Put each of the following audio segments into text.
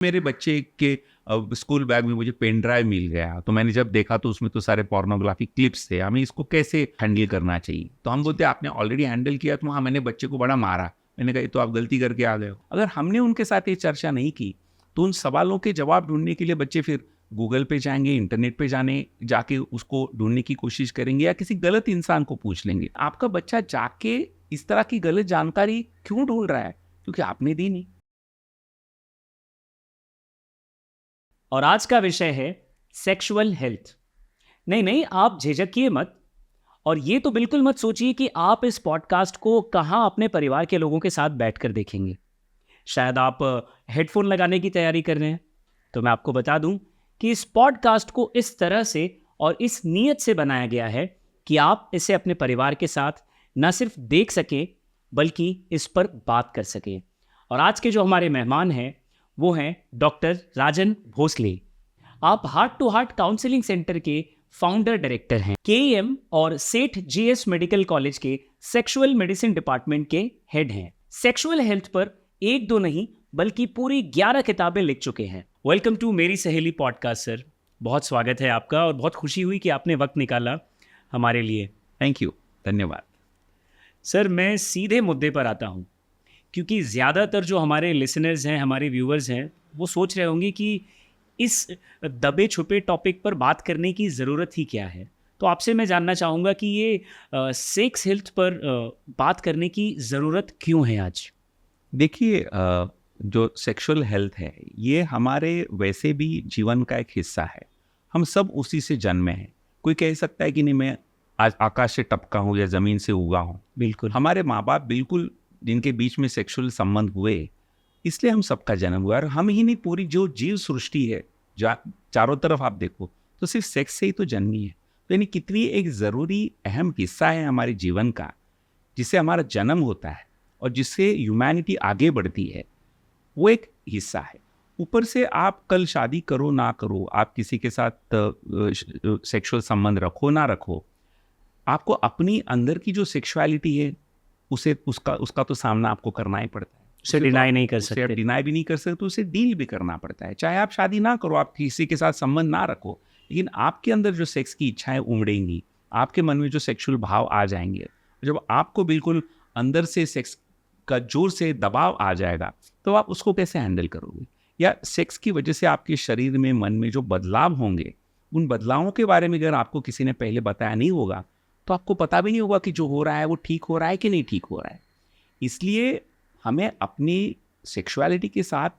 मेरे बच्चे के स्कूल बैग में मुझे पेन ड्राइव मिल गया, तो मैंने जब देखा तो उसमें तो सारे पोर्नोग्राफी क्लिप्स थे। हमें इसको कैसे हैंडल करना चाहिए? तो हम बोलते आपने ऑलरेडी हैंडल किया, तो हाँ मैंने बच्चे को बड़ा मारा। मैंने कहा ये तो आप गलती करके आ गए हो। अगर हमने उनके साथ ये चर्चा नहीं की तो उन सवालों के जवाब ढूंढने के लिए बच्चे फिर गूगल पे जाएंगे, इंटरनेट पे जाके उसको ढूंढने की कोशिश करेंगे या किसी गलत इंसान को पूछ लेंगे। आपका बच्चा जाके इस तरह की गलत जानकारी क्यों ढूंढ रहा है? क्योंकि आपने दी नहीं। और आज का विषय है सेक्सुअल हेल्थ। नहीं नहीं, आप झिझकिए मत। और ये तो बिल्कुल मत सोचिए कि आप इस पॉडकास्ट को कहाँ अपने परिवार के लोगों के साथ बैठकर देखेंगे। शायद आप हेडफोन लगाने की तैयारी कर रहे हैं। तो मैं आपको बता दूं कि इस पॉडकास्ट को इस तरह से और इस नीयत से बनाया गया है कि आप इसे अपने परिवार के साथ न सिर्फ देख सकें बल्कि इस पर बात कर सकें। और आज के जो हमारे मेहमान हैं वो हैं डॉक्टर राजन भोसले। आप heart to heart counselling centre के फाउंडर डायरेक्टर हैं, केईएम और सेठ जीएस मेडिकल कॉलेज के सेक्सुअल मेडिसिन डिपार्टमेंट के हेड हैं। सेक्सुअल हेल्थ पर एक दो नहीं बल्कि पूरी 11 किताबें लिख चुके हैं। वेलकम टू मेरी सहेली पॉडकास्ट सर। बहुत स्वागत है आपका और बहुत खुशी हुई कि आपने वक्त निकाला हमारे लिए। थैंक यू, धन्यवाद। सर मैं सीधे मुद्दे पर आता हूँ, क्योंकि ज़्यादातर जो हमारे लिसनर्स हैं, हमारे व्यूअर्स हैं, वो सोच रहे होंगे कि इस दबे छुपे टॉपिक पर बात करने की ज़रूरत ही क्या है। तो आपसे मैं जानना चाहूँगा कि ये सेक्स हेल्थ पर बात करने की ज़रूरत क्यों है आज? देखिए, जो सेक्सुअल हेल्थ है ये हमारे वैसे भी जीवन का एक हिस्सा है। हम सब उसी से जन्मे हैं। कोई कह सकता है कि नहीं मैं आज आकाश से टपका हूँ या ज़मीन से उगा हूँ। बिल्कुल। हमारे माँ बाप बिल्कुल जिनके बीच में सेक्सुअल संबंध हुए, इसलिए हम सबका जन्म हुआ। और हम ही नहीं, पूरी जो जीव सृष्टि है, चारों तरफ आप देखो तो सिर्फ सेक्स से ही तो जन्मी है। तो यानी कितनी एक ज़रूरी अहम हिस्सा है हमारे जीवन का, जिससे हमारा जन्म होता है और जिससे ह्यूमैनिटी आगे बढ़ती है, वो एक हिस्सा है। ऊपर से आप कल शादी करो ना करो, आप किसी के साथ सेक्सुअल संबंध रखो ना रखो, आपको अपनी अंदर की जो सेक्सुअलिटी है उसका तो सामना आपको करना ही पड़ता है। उसे डिनाई नहीं कर उसे सकते। आप डिनाई भी नहीं कर सकते, उसे डील भी करना पड़ता है। चाहे आप शादी ना करो, आप किसी के साथ संबंध ना रखो, लेकिन आपके अंदर जो सेक्स की इच्छाएं उमड़ेंगी, आपके मन में जो सेक्सुअल भाव आ जाएंगे, जब आपको बिल्कुल अंदर से सेक्स का जोर से दबाव आ जाएगा, तो आप उसको कैसे हैंडल करोगे? या सेक्स की वजह से आपके शरीर में, मन में जो बदलाव होंगे, उन बदलावों के बारे में अगर आपको किसी ने पहले बताया नहीं होगा, तो आपको पता भी नहीं होगा कि जो हो रहा है वो ठीक हो रहा है कि नहीं ठीक हो रहा है। इसलिए हमें अपनी सेक्सुअलिटी के साथ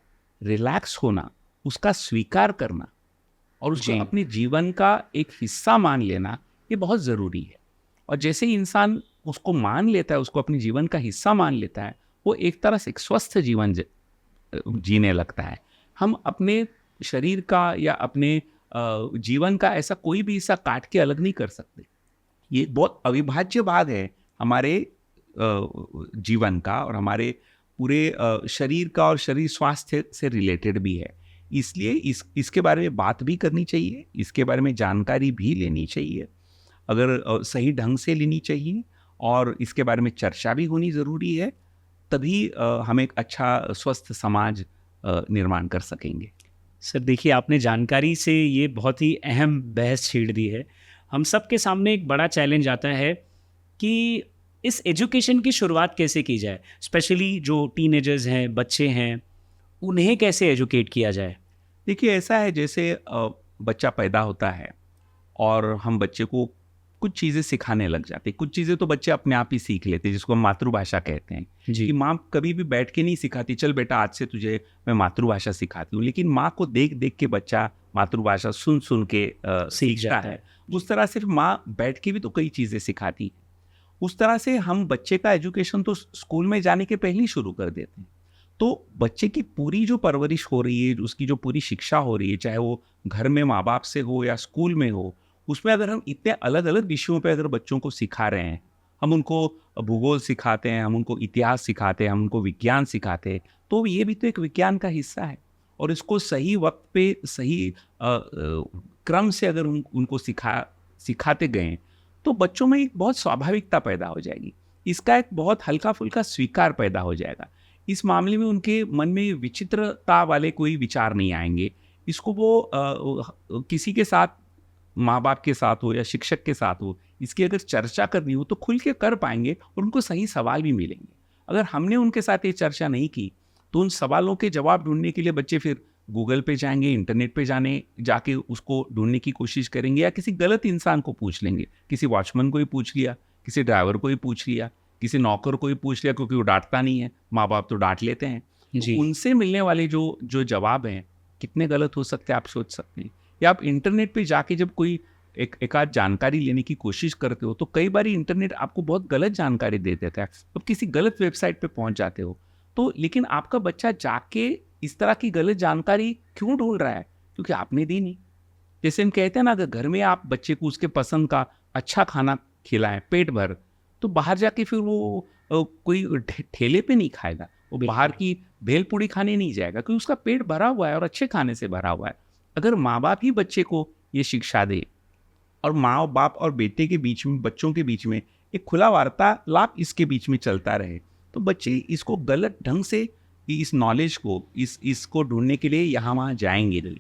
रिलैक्स होना, उसका स्वीकार करना और उसको जी। अपने जीवन का एक हिस्सा मान लेना, ये बहुत ज़रूरी है। और जैसे ही इंसान उसको मान लेता है, उसको अपने जीवन का हिस्सा मान लेता है, वो एक तरह से एक स्वस्थ जीवन जीने लगता है। हम अपने शरीर का या अपने जीवन का ऐसा कोई भी हिस्सा काट के अलग नहीं कर सकते। ये बहुत अविभाज्य भाग है हमारे जीवन का और हमारे पूरे शरीर का, और शरीर स्वास्थ्य से रिलेटेड भी है। इसलिए इसके बारे में बात भी करनी चाहिए, इसके बारे में जानकारी भी लेनी चाहिए, अगर सही ढंग से लेनी चाहिए, और इसके बारे में चर्चा भी होनी ज़रूरी है। तभी हम एक अच्छा स्वस्थ समाज निर्माण कर सकेंगे। सर देखिए, आपने जानकारी से ये बहुत ही अहम बहस छेड़ दी है। हम सब के सामने एक बड़ा चैलेंज आता है कि इस एजुकेशन की शुरुआत कैसे की जाए, स्पेशली जो टीनेजर्स हैं, बच्चे हैं, उन्हें कैसे एजुकेट किया जाए। देखिए, ऐसा है जैसे बच्चा पैदा होता है और हम बच्चे को कुछ चीज़ें सिखाने लग जाते हैं। कुछ चीज़ें तो बच्चे अपने आप ही सीख लेते हैं, जिसको हम मातृभाषा कहते हैं। जी। कि माँ कभी भी बैठ के नहीं सिखाती, चल बेटा आज से तुझे मैं मातृभाषा सिखाती हूँ, लेकिन माँ को देख देख के बच्चा मातृभाषा सुन सुन के सीख सीखता जाता है। उस तरह सिर्फ माँ बैठ के भी तो कई चीज़ें सिखाती है। उस तरह से हम बच्चे का एजुकेशन तो स्कूल में जाने के पहले ही शुरू कर देते हैं। तो बच्चे की पूरी जो परवरिश हो रही है, उसकी जो पूरी शिक्षा हो रही है, चाहे वो घर में माँ बाप से हो या स्कूल में हो, उसमें अगर हम इतने अलग अलग विषयों पे अगर बच्चों को सिखा रहे हैं, हम उनको भूगोल सिखाते हैं, हम उनको इतिहास सिखाते हैं, हम उनको विज्ञान सिखाते हैं, तो ये भी तो एक विज्ञान का हिस्सा है। और इसको सही वक्त पे सही क्रम से अगर उनको सिखाते गए, तो बच्चों में एक बहुत स्वाभाविकता पैदा हो जाएगी। इसका एक बहुत हल्का फुल्का स्वीकार पैदा हो जाएगा। इस मामले में उनके मन में विचित्रता वाले कोई विचार नहीं आएंगे। इसको वो किसी के साथ, माँ बाप के साथ हो या शिक्षक के साथ हो, इसकी अगर चर्चा करनी हो तो खुल के कर पाएंगे और उनको सही सवाल भी मिलेंगे। अगर हमने उनके साथ ये चर्चा नहीं की तो उन सवालों के जवाब ढूंढने के लिए बच्चे फिर गूगल पे जाएंगे, इंटरनेट पे जाके उसको ढूंढने की कोशिश करेंगे, या किसी गलत इंसान को पूछ लेंगे। किसी वॉचमैन को ही पूछ लिया, किसी ड्राइवर को ही पूछ लिया, किसी नौकर को ही पूछ लिया, क्योंकि वो डांटता नहीं है, माँ बाप तो डांट लेते हैं। जी। तो उनसे मिलने वाले जो जो जवाब हैं कितने गलत हो सकते हैं आप सोच सकते हैं। या आप इंटरनेट पे जाके जब कोई एक आध जानकारी लेने की कोशिश करते हो तो कई बार इंटरनेट आपको बहुत गलत जानकारी दे देता है, तो किसी गलत वेबसाइट पे पहुंच जाते हो। तो लेकिन आपका बच्चा जाके इस तरह की गलत जानकारी क्यों ढूंढ रहा है? क्योंकि आपने दी नहीं। जैसे हम कहते हैं ना, अगर घर में आप बच्चे को उसके पसंद का अच्छा खाना खिलाएं पेट भर, तो बाहर जाके फिर वो कोई ठेले पे नहीं खाएगा, वो बाहर की भेलपूड़ी खाने नहीं जाएगा, क्योंकि उसका पेट भरा हुआ है और अच्छे खाने से भरा हुआ है। अगर माँ बाप ही बच्चे को ये शिक्षा दे और माँ बाप और बेटे के बीच में, बच्चों के बीच में एक खुला वार्तालाप इसके बीच में चलता रहे, तो बच्चे इसको गलत ढंग से, इस नॉलेज को, इसको ढूंढने के लिए यहाँ वहाँ जाएंगे नहीं।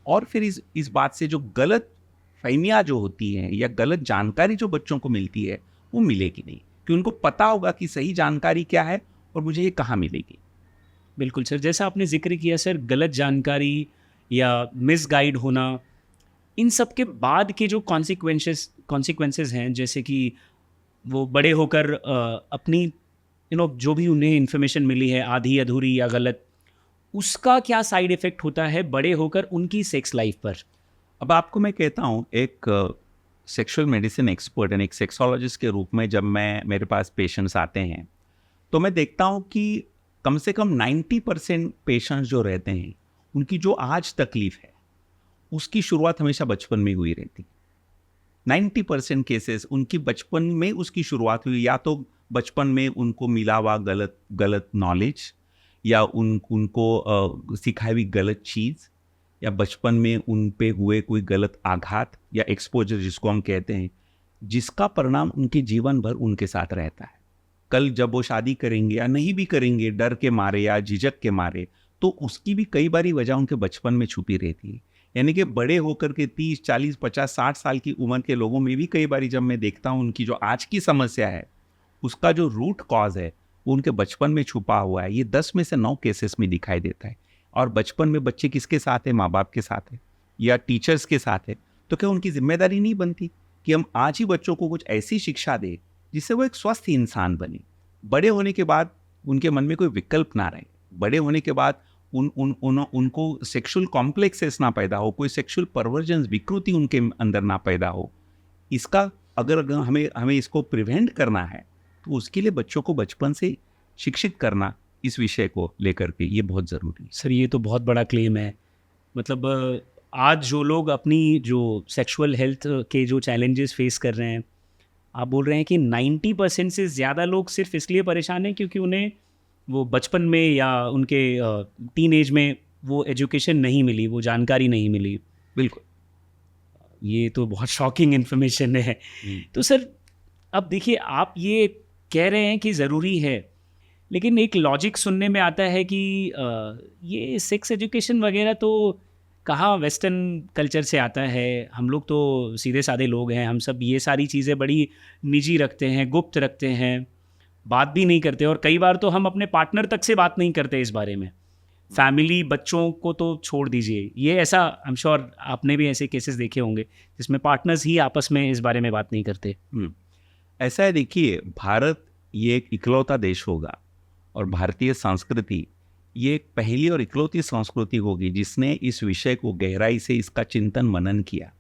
और फिर इस बात से जो गलत फहमियाँ जो होती हैं या गलत जानकारी जो बच्चों को मिलती है वो मिलेगी नहीं, कि उनको पता होगा कि सही जानकारी क्या है और मुझे ये कहाँ मिलेगी। बिल्कुल सर, जैसा आपने जिक्र किया सर, गलत जानकारी या मिसगाइड होना, इन सब के बाद के जो कॉन्सिक्वेंसेस हैं, जैसे कि वो बड़े होकर अपनी जो भी उन्हें इन्फॉर्मेशन मिली है आधी अधूरी या गलत, उसका क्या साइड इफ़ेक्ट होता है बड़े होकर उनकी सेक्स लाइफ पर? अब आपको मैं कहता हूँ, एक सेक्सुअल मेडिसिन एक्सपर्ट एंड एक सेक्सोलॉजिस्ट के रूप में जब मेरे पास पेशेंट्स आते हैं तो मैं देखता हूँ कि कम से कम 90% पेशेंट्स जो रहते हैं उनकी जो आज तकलीफ है उसकी शुरुआत हमेशा बचपन में हुई रहती। 90% केसेस उनकी बचपन में उसकी शुरुआत हुई, या तो बचपन में उनको मिला हुआ गलत नॉलेज, या उनको सिखाई हुई गलत चीज़, या बचपन में उन पे हुए कोई गलत आघात या एक्सपोजर जिसको हम कहते हैं, जिसका परिणाम उनके जीवन भर उनके साथ रहता है। कल जब वो शादी करेंगे या नहीं भी करेंगे, डर के मारे या झिझक के मारे, तो उसकी भी कई बारी वजह उनके बचपन में छुपी रहती है। यानी कि बड़े होकर के 30, 40, 50, 60 साल की उम्र के लोगों में भी कई बारी जब मैं देखता हूँ उनकी जो आज की समस्या है उसका जो रूट कॉज है वो उनके बचपन में छुपा हुआ है। ये 10 में से 9 केसेस में दिखाई देता है। और बचपन में बच्चे किसके साथ है? माँ बाप के साथ है या टीचर्स के साथ है। तो क्या उनकी जिम्मेदारी नहीं बनती कि हम आज ही बच्चों को कुछ ऐसी शिक्षा दें जिससे वो एक स्वस्थ इंसान बने, बड़े होने के बाद उनके मन में कोई विकल्प ना रहे, बड़े होने के बाद उनको सेक्सुअल कॉम्प्लेक्सेस ना पैदा हो, कोई सेक्सुअल परवर्जन, विकृति उनके अंदर ना पैदा हो। इसका अगर हमें इसको प्रिवेंट करना है तो उसके लिए बच्चों को बचपन से शिक्षित करना इस विषय को लेकर के ये बहुत ज़रूरी है। सर ये तो बहुत बड़ा क्लेम है। मतलब आज जो लोग अपनी जो सेक्सुअल हेल्थ के जो चैलेंजेस फेस कर रहे हैं, आप बोल रहे हैं कि 90% से ज़्यादा लोग सिर्फ इसलिए परेशान हैं क्योंकि उन्हें वो बचपन में या उनके टीन एज में वो एजुकेशन नहीं मिली, वो जानकारी नहीं मिली। बिल्कुल, ये तो बहुत शॉकिंग इन्फॉर्मेशन है। तो सर अब देखिए, आप ये कह रहे हैं कि ज़रूरी है, लेकिन एक लॉजिक सुनने में आता है कि ये सेक्स एजुकेशन वगैरह तो कहाँ वेस्टर्न कल्चर से आता है। हम लोग तो सीधे साधे लोग हैं, हम सब ये सारी चीज़ें बड़ी निजी रखते हैं, गुप्त रखते हैं, बात भी नहीं करते, और कई बार तो हम अपने पार्टनर तक से बात नहीं करते इस बारे में। फैमिली, बच्चों को तो छोड़ दीजिए, ये ऐसा आई एम श्योर आपने भी ऐसे केसेस देखे होंगे जिसमें पार्टनर्स ही आपस में इस बारे में बात नहीं करते। ऐसा है, देखिए, भारत ये एक इकलौता देश होगा और भारतीय संस्कृति ये एक पहली और इकलौती संस्कृति होगी जिसने इस विषय को गहराई से इसका चिंतन मनन किया,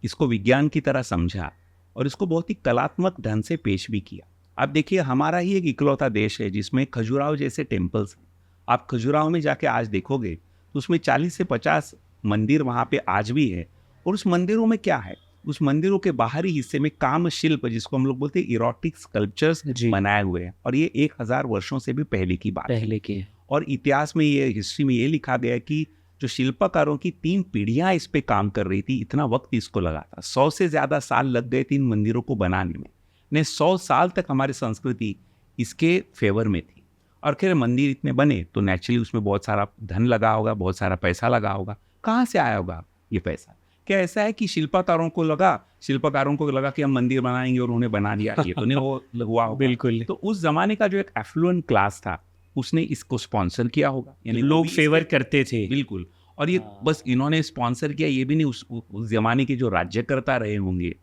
इसको विज्ञान की तरह समझा और इसको बहुत ही कलात्मक ढंग से पेश भी किया। आप देखिए, हमारा ही एक इकलौता देश है जिसमें खजुराहो जैसे टेम्पल्स हैं। आप खजुराहो में जाके आज देखोगे तो उसमें 40 से 50 मंदिर वहाँ पे आज भी है। और उस मंदिरों में क्या है, उस मंदिरों के बाहरी हिस्से में काम शिल्प, जिसको हम लोग बोलते हैं इरोटिक स्कल्पचर्स, बनाए हुए हैं। और ये 1000 वर्षों से भी पहले की बात है। और इतिहास में ये, हिस्ट्री में ये लिखा गया है कि जो शिल्पकारों की 3 पीढ़ियां इस पे काम कर रही थी, इतना वक्त इसको लगा था, 100 से ज़्यादा साल लग गए थे इन मंदिरों को बनाने में। ने 100 साल तक हमारी संस्कृति इसके फेवर में थी। और खैर मंदिर इतने बने तो नेचुरली उसमें बहुत सारा धन लगा होगा, बहुत सारा पैसा लगा होगा। कहाँ से आया होगा ये पैसा? क्या ऐसा है कि शिल्पकारों को लगा कि हम मंदिर बनाएंगे और उन्होंने बना दिया? ये तो नहीं हुआ होगा। बिल्कुल। तो उस जमाने का जो एक एफ्लुएंट क्लास था उसने इसको स्पॉन्सर किया होगा, यानी लोग फेवर करते थे। बिल्कुल। और ये बस इन्होंने स्पॉन्सर किया ये भी नहीं, उस जमाने के जो राज्यकर्ता रहे होंगे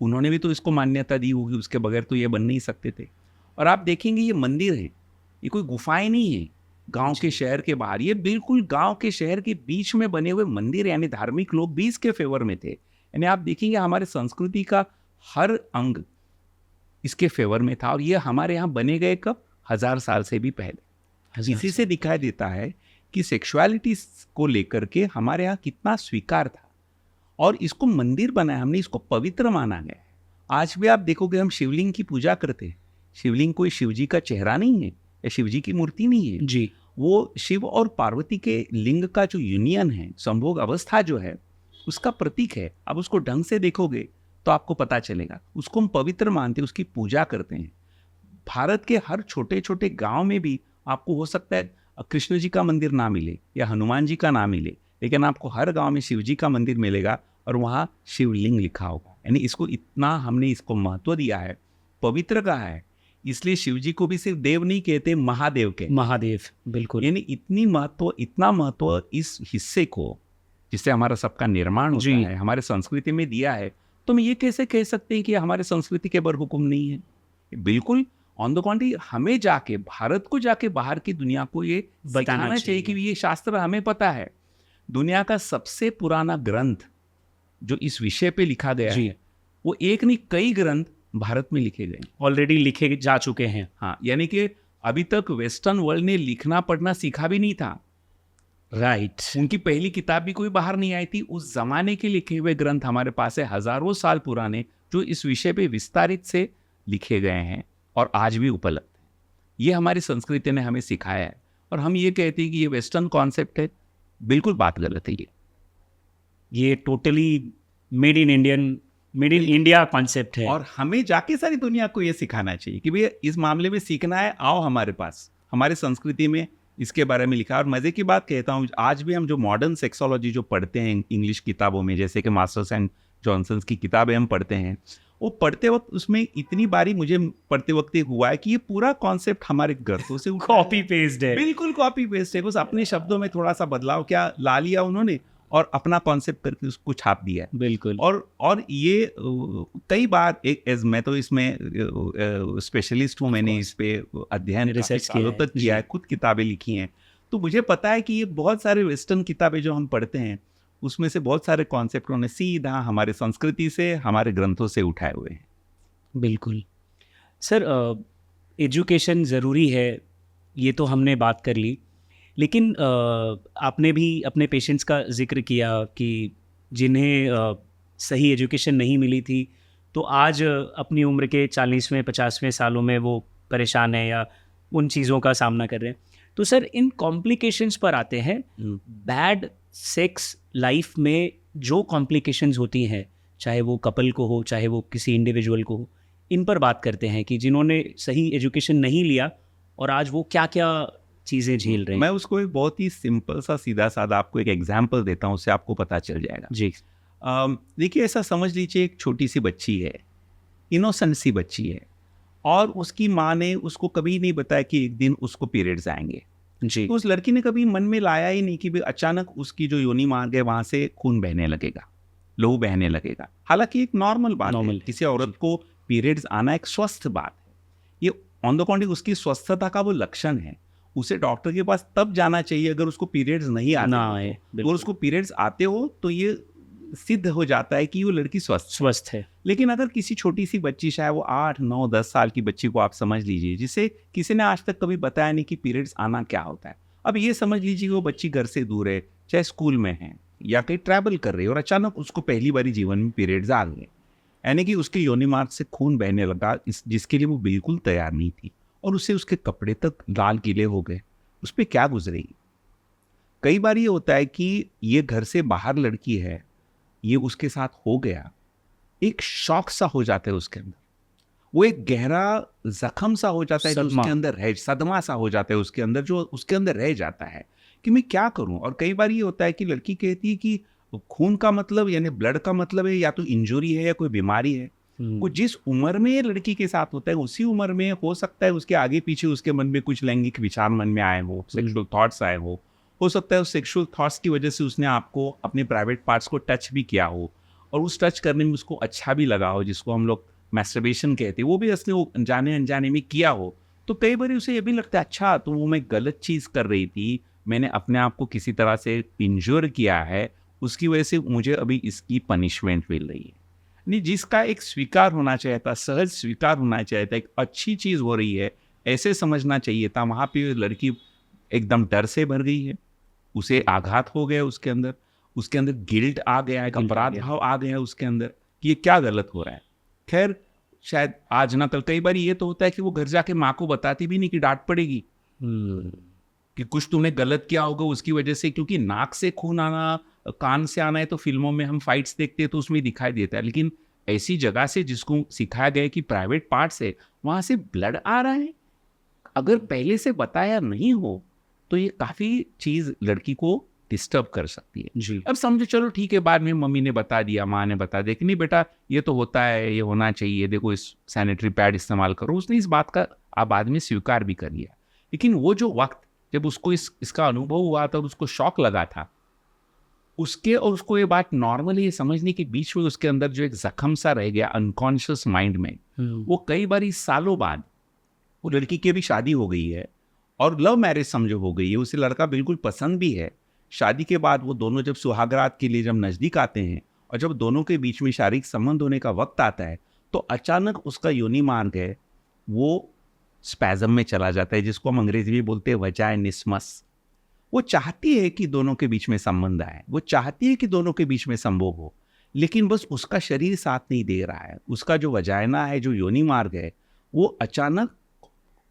उन्होंने भी तो इसको मान्यता दी होगी, उसके बगैर तो ये बन नहीं सकते थे। और आप देखेंगे ये मंदिर है, ये कोई गुफाएं नहीं है गांव के शहर के बाहर, ये बिल्कुल गांव के शहर के बीच में बने हुए मंदिर, यानी धार्मिक लोग भी इसके फेवर में थे। यानी आप देखेंगे हमारे संस्कृति का हर अंग इसके फेवर में था। और ये हमारे यहाँ बने गए कब? 1000 साल से भी पहले। इसी से दिखाई देता है कि सेक्सुअलिटी को लेकर के हमारे यहाँ कितना स्वीकार था और इसको मंदिर बनाया हमने, इसको पवित्र माना गया है। आज भी आप देखोगे हम शिवलिंग की पूजा करते हैं। शिवलिंग कोई शिवजी का चेहरा नहीं है या शिवजी की मूर्ति नहीं है जी, वो शिव और पार्वती के लिंग का जो यूनियन है, संभोग अवस्था जो है, उसका प्रतीक है। अब उसको ढंग से देखोगे तो आपको पता चलेगा। उसको हम पवित्र मानते हैं, उसकी पूजा करते हैं। भारत के हर छोटे छोटे गांव में भी आपको हो सकता है कृष्ण जी का मंदिर ना मिले या हनुमान जी का ना मिले, लेकिन आपको हर गांव में शिव जी का मंदिर मिलेगा और वहाँ शिवलिंग लिखा होगा। यानी इसको इतना हमने इसको महत्व दिया है, पवित्र कहा है। इसलिए शिव जी को भी सिर्फ देव नहीं कहते, महादेव कहते। महादेव, बिल्कुल। यानी इतना महत्व इस हिस्से को, जिससे हमारा सबका निर्माण होता है, हमारे संस्कृति में दिया है। तो हम ये कैसे कह सकते हैं कि हमारे संस्कृति के बरहुकुम नहीं है? बिल्कुल ऑन द कॉन्ट्री, हमें जाके भारत को जाके बाहर की दुनिया को ये बताना चाहिए कि ये शास्त्र हमें पता है। दुनिया का सबसे पुराना ग्रंथ जो इस विषय पे लिखा गया है, वो एक नहीं कई ग्रंथ भारत में लिखे गए, ऑलरेडी लिखे जा चुके हैं। हाँ, यानी कि अभी तक वेस्टर्न वर्ल्ड ने लिखना पढ़ना सीखा भी नहीं था। राइट। उनकी पहली किताब भी कोई बाहर नहीं आई थी। उस जमाने के लिखे हुए ग्रंथ हमारे पास है, हजारों साल पुराने, जो इस विषय पे विस्तारित से लिखे गए हैं और आज भी उपलब्ध है। ये हमारी संस्कृति ने हमें सिखाया है। और हम ये कहते हैं कि ये वेस्टर्न कॉन्सेप्ट है, बिल्कुल बात गलत है। ये totally made in India concept है। और हमें जाके सारी दुनिया को ये सिखाना चाहिए कि भैया इस मामले में सीखना है, आओ हमारे पास, हमारे संस्कृति में इसके बारे में लिखा है। और मज़े की बात कहता हूँ, आज भी हम जो मॉडर्न सेक्सोलॉजी जो पढ़ते हैं इंग्लिश किताबों में, जैसे कि मास्टर्स एंड जॉनसन्स की किताबें हम पढ़ते हैं, वो पढ़ते वक्त उसमें इतनी बारी मुझे पढ़ते वक्त ये हुआ है कि ये पूरा कॉन्सेप्ट हमारे ग्रंथों से कॉपी पेस्ट है। बिल्कुल कॉपी पेस्ट है, बस अपने शब्दों में थोड़ा सा बदलाव क्या ला लिया उन्होंने और अपना कॉन्सेप्ट करके उसको छाप दिया है। बिल्कुल। और ये कई बार मैं तो इसमें स्पेशलिस्ट हूँ, मैंने इस पे अध्ययन रिसर्च सालों तक किया है, खुद किताबें लिखी हैं, तो मुझे पता है कि ये बहुत सारे वेस्टर्न किताबें जो हम पढ़ते हैं उसमें से बहुत सारे कॉन्सेप्ट उन्होंने सीधा हमारे संस्कृति से, हमारे ग्रंथों से उठाए हुए हैं। बिल्कुल सर, एजुकेशन ज़रूरी है, ये तो हमने बात कर ली, लेकिन आपने भी अपने पेशेंट्स का जिक्र किया कि जिन्हें सही एजुकेशन नहीं मिली थी, तो आज अपनी उम्र के 40वें 50वें सालों में वो परेशान है या उन चीज़ों का सामना कर रहे हैं। तो सर, इन कॉम्प्लिकेशंस पर आते हैं। बैड सेक्स लाइफ में जो कॉम्प्लिकेशंस होती हैं, चाहे वो कपल को हो, चाहे वो किसी इंडिविजुअल को हो, इन पर बात करते हैं कि जिन्होंने सही एजुकेशन नहीं लिया और आज वो क्या क्या चीज़ें झेल रहे हैं। मैं उसको एक बहुत ही सिंपल सा सीधा साधा आपको एक एग्जाम्पल देता हूँ, उससे आपको पता चल जाएगा। जी। देखिए, ऐसा समझ लीजिए एक छोटी सी बच्ची है, इनोसेंट सी बच्ची है, और उसकी माँ ने उसको कभी नहीं बताया कि एक दिन उसको पीरियड्स आएंगे। जी। तो उस लड़की ने कभी मन में लाया ही नहीं कि भाई अचानक उसकी जो योनि मार्ग है वहाँ से खून बहने लगेगा, लहू बहने लगेगा। हालांकि एक नॉर्मल बात है, किसी औरत को पीरियड्स आना एक स्वस्थ बात है। ये ऑन द कॉन्ट्री उसकी स्वस्थता का वो लक्षण है। उसे डॉक्टर के पास तब जाना चाहिए अगर उसको पीरियड्स नहीं आते, और उसको पीरियड्स आते हो तो ये सिद्ध हो जाता है कि वो लड़की स्वस्थ है। लेकिन अगर किसी छोटी सी बच्ची, चाहे वो 8, 9, 10 साल की बच्ची को आप समझ लीजिए, जिसे किसी ने आज तक कभी बताया नहीं कि पीरियड्स आना क्या होता है। अब ये समझ लीजिए वो बच्ची घर से दूर है, चाहे स्कूल में है या कहीं ट्रैवल कर रही है, और अचानक उसको पहली बारी जीवन में पीरियड्स आ गए, यानी कि उसके योनि मार्ग से खून बहने लगा, जिसके लिए वो बिल्कुल तैयार नहीं थी, और उससे उसके कपड़े तक लाल किले हो गए। उस पर क्या गुजरेगी? कई बार ये होता है कि ये घर से बाहर लड़की है, ये उसके साथ हो गया, एक शॉक सा हो जाता है उसके अंदर, वो एक गहरा जख्म सा हो जाता है जो सदमा। उसके अंदर रह, सदमा सा हो जाता है उसके अंदर, जो उसके अंदर रह जाता है कि मैं क्या करूं। और कई बार ये होता है कि लड़की कहती है कि खून का मतलब यानी ब्लड का मतलब है या तो इंजरी है या कोई बीमारी है। वो जिस उम्र में ये लड़की के साथ होता है उसी उम्र में हो सकता है उसके आगे पीछे उसके मन में कुछ लैंगिक विचार मन में आए हो, सेक्सुअल थॉट्स आए हो सकता है उस सेक्सुअल थॉट्स की वजह से उसने आपको अपने प्राइवेट पार्ट्स को टच भी किया हो और उस टच करने में उसको अच्छा भी लगा हो, जिसको हम लोग मैस्टरबेशन कहते हैं, वो भी उसने वो जाने अनजाने में किया हो। तो कई बार उसे ये भी लगता है अच्छा तो वो मैं गलत चीज़ कर रही थी, मैंने अपने आप को किसी तरह से इंज्योर किया है, उसकी वजह से मुझे अभी इसकी पनिशमेंट मिल रही है। नहीं, जिसका एक स्वीकार होना चाहिए था, सहज स्वीकार होना चाहिए था, एक अच्छी चीज़ हो रही है ऐसे समझना चाहिए था, वहाँ पे लड़की एकदम डर से भर गई है, उसे आघात हो गया उसके अंदर गिल्ट आ गया, एक अपराध भाव आ गया उसके अंदर कि ये क्या गलत हो रहा है। खैर शायद आज ना कल कई बार ये तो होता है कि वो घर जाके माँ को बताती भी नहीं कि डांट पड़ेगी कि कुछ तुमने गलत किया होगा उसकी वजह से, क्योंकि नाक से खून आना, कान से आना है तो फिल्मों में हम फाइट्स देखते हैं तो उसमें दिखाई देता है, लेकिन ऐसी जगह से जिसको सिखाया गया है कि प्राइवेट पार्ट से वहां से ब्लड आ रहा है, अगर पहले से बताया नहीं हो तो ये काफी चीज लड़की को डिस्टर्ब कर सकती है जी। अब समझो चलो ठीक है, बाद में मम्मी ने बता दिया, माँ ने बता दिया कि नहीं बेटा ये तो होता है, ये होना चाहिए, देखो इस सैनिटरी पैड इस्तेमाल करो, उसने इस बात का आप बाद में स्वीकार भी कर लिया। लेकिन वो जो वक्त जब उसको इसका अनुभव हुआ था और उसको शॉक लगा था, उसके और उसको ये बात नॉर्मली ये समझने के बीच में उसके अंदर जो एक जख्म सा रह गया अनकॉन्शियस माइंड में, वो कई बार सालों बाद, वो लड़की की अभी शादी हो गई है और लव मैरिज समझो हो गई है, उसे लड़का बिल्कुल पसंद भी है। शादी के बाद वो दोनों जब सुहागरात के लिए जब नज़दीक आते हैं और जब दोनों के बीच में शारीरिक संबंध होने का वक्त आता है तो अचानक उसका योनि मार्ग है वो स्पैज़म में चला जाता है, जिसको हम अंग्रेजी में बोलते हैं वजाइनिस्मस। वो चाहती है कि दोनों के बीच में संबंध आए, वो चाहती है कि दोनों के बीच में संभोग हो, लेकिन बस उसका शरीर साथ नहीं दे रहा है, उसका जो वजाइना है, जो योनि मार्ग है, वो अचानक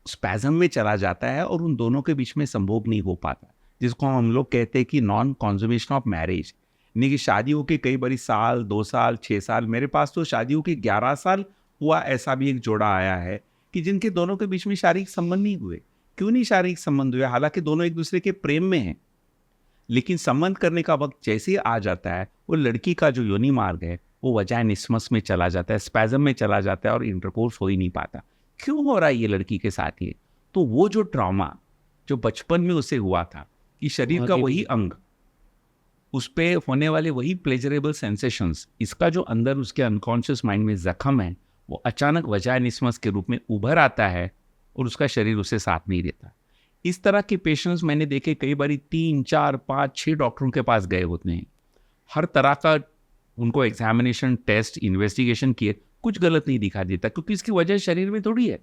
स्पैज़म में चला जाता है और उन दोनों के बीच में संभोग नहीं हो पाता, जिसको हम लोग कहते हैं कि नॉन कॉन्जुमेशन ऑफ मैरिज। यानी कि शादी हो के कई बारी साल, 2 साल, 6 साल, मेरे पास तो शादी हो के 11 साल हुआ, ऐसा भी एक जोड़ा आया है कि जिनके दोनों के बीच में शारीरिक संबंध नहीं हुए। क्यों नहीं शारीरिक संबंध हुए? हालांकि दोनों एक दूसरे के प्रेम में हैं, लेकिन संबंध करने का वक्त जैसे ही आ जाता है, वो लड़की का जो योनि मार्ग है वो वजाइनिस्मस में चला जाता है, स्पैज़म में चला जाता है और इंटरकोर्स हो ही नहीं पाता। क्यों हो रहा है ये लड़की के साथ ये? तो वो जो ट्रॉमा जो बचपन में उसे हुआ था कि शरीर का वही अंग, उस पे होने वाले वही प्लेजरेबल सेंसेशंस, इसका जो अंदर उसके अनकॉन्शियस माइंड में जख्म है वो अचानक वजाइनिस्मस के रूप में उभर आता है और उसका शरीर उसे साथ नहीं देता। इस तरह के पेशेंट्स मैंने देखे कई बार 3, 4, 5, 6 डॉक्टरों के पास गए होते हैं, हर तरह का उनको एग्जामिनेशन, टेस्ट, इन्वेस्टिगेशन किए, कुछ गलत नहीं दिखा देता, क्योंकि इसकी वजह शरीर में थोड़ी है,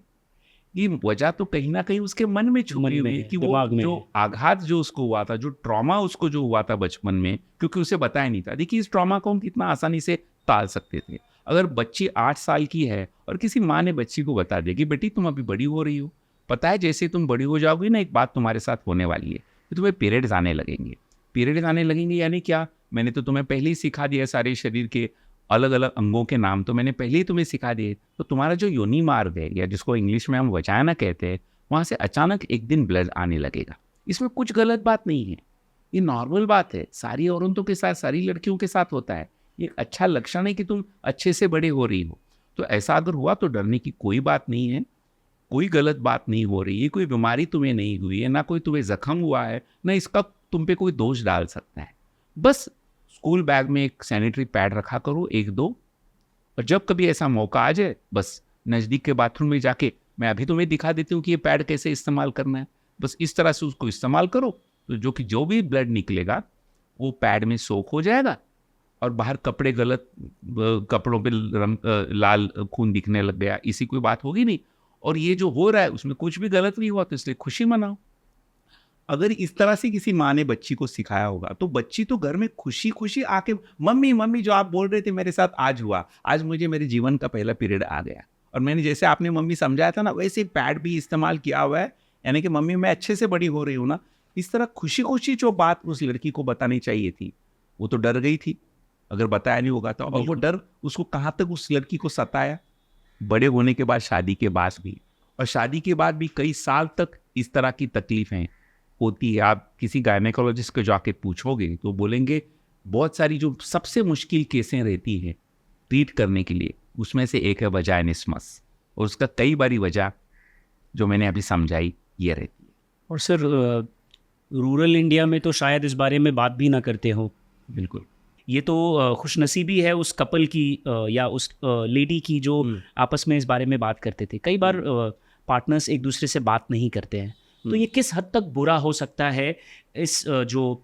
ये वजह तो कहीं ना कहीं उसके मन में छुपी हुई है कि वो जो आघात जो उसको हुआ था, जो ट्रॉमा उसको जो हुआ था बचपन में, क्योंकि उसे बताया नहीं था। देखिए इस ट्रॉमा को हम कितना आसानी से टाल सकते थे। अगर बच्ची 8 साल की है और किसी माँ ने बच्ची को बता दिया कि बेटी तुम अभी बड़ी हो रही हो, पता है जैसे तुम बड़ी हो जाओगी ना एक बात तुम्हारे साथ होने वाली है, तो तुम्हें पीरियड्स आने लगेंगे। पीरियड्स आने लगेंगे यानी क्या? मैंने तो तुम्हें पहले ही सिखा दिया, सारे शरीर के अलग अलग अंगों के नाम तो मैंने पहले ही तुम्हें सिखा दिए, तो तुम्हारा जो योनि मार्ग है या जिसको इंग्लिश में हम वजाइना कहते हैं, वहाँ से अचानक एक दिन ब्लड आने लगेगा। इसमें कुछ गलत बात नहीं है, ये नॉर्मल बात है, सारी औरतों के साथ, सारी लड़कियों के साथ होता है। ये अच्छा लक्षण है कि तुम अच्छे से बड़े हो रही हो। तो ऐसा अगर हुआ तो डरने की कोई बात नहीं है, कोई गलत बात नहीं हो रही है, कोई बीमारी तुम्हें नहीं हुई है, ना कोई तुम्हें जख्म हुआ है, ना इसका तुम पे कोई दोष डाल सकता है। बस स्कूल बैग में एक सैनिटरी पैड रखा करो, 1-2, और जब कभी ऐसा मौका आ जाए बस नज़दीक के बाथरूम में जाके मैं अभी तुम्हें दिखा देती हूँ कि ये पैड कैसे इस्तेमाल करना है, बस इस तरह से उसको इस्तेमाल करो, तो जो भी ब्लड निकलेगा वो पैड में सोख हो जाएगा और बाहर कपड़े गलत कपड़ों पे लाल खून दिखने लग गया, इसी कोई बात होगी नहीं। और ये जो हो रहा है उसमें कुछ भी गलत नहीं हुआ, तो इसलिए खुशी मनाओ। अगर इस तरह से किसी माँ ने बच्ची को सिखाया होगा तो बच्ची तो घर में खुशी खुशी आके मम्मी मम्मी जो आप बोल रहे थे मेरे साथ आज हुआ, आज मुझे मेरे जीवन का पहला पीरियड आ गया, और मैंने जैसे आपने मम्मी समझाया था ना वैसे पैड भी इस्तेमाल किया हुआ है, यानी कि मम्मी मैं अच्छे से बड़ी हो रही हूँ ना। इस तरह खुशी खुशी जो बात उस लड़की को बतानी चाहिए थी वो तो डर गई थी अगर बताया नहीं होगा तो, और वो डर उसको कहाँ तक उस लड़की को सताया, बड़े होने के बाद, शादी के बाद भी, और शादी के बाद भी कई साल तक इस तरह की तकलीफें होती है। आप किसी गायनेकोलॉजिस्ट को जाके पूछोगे तो बोलेंगे बहुत सारी जो सबसे मुश्किल केसें रहती हैं ट्रीट करने के लिए, उसमें से एक है वजाइनिस्मस, और उसका कई बारी वजह जो मैंने अभी समझाई ये रहती है। और सर रूरल इंडिया में तो शायद इस बारे में बात भी ना करते हो। बिल्कुल। ये तो खुशनसीबी है उस कपल की या उस लेडी की जो आपस में इस बारे में बात करते थे। कई बार पार्टनर्स एक दूसरे से बात नहीं करते हैं, तो ये किस हद तक बुरा हो सकता है? इस जो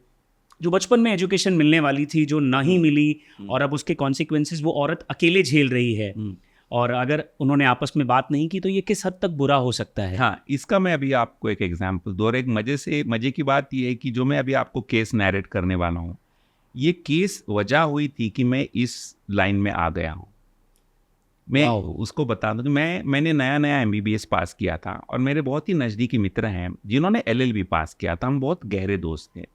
बचपन में एजुकेशन मिलने वाली थी जो नहीं मिली, और अब उसके कॉन्सिक्वेंसेस वो औरत अकेले झेल रही है, और अगर उन्होंने आपस में बात नहीं की तो ये किस हद तक बुरा हो सकता है? हाँ, इसका मैं अभी आपको एक एग्जांपल दूँ। और एक मजे की बात ये है कि जो मैं अभी आपको केस नैरेट करने वाला हूँ, ये केस वजह हुई थी कि मैं इस लाइन में आ गया हूँ। मैं उसको बता दूं कि मैंने नया एमबीबीएस पास किया था, और मेरे बहुत ही नज़दीकी मित्र हैं जिन्होंने एलएलबी पास किया था। हम बहुत गहरे दोस्त थे।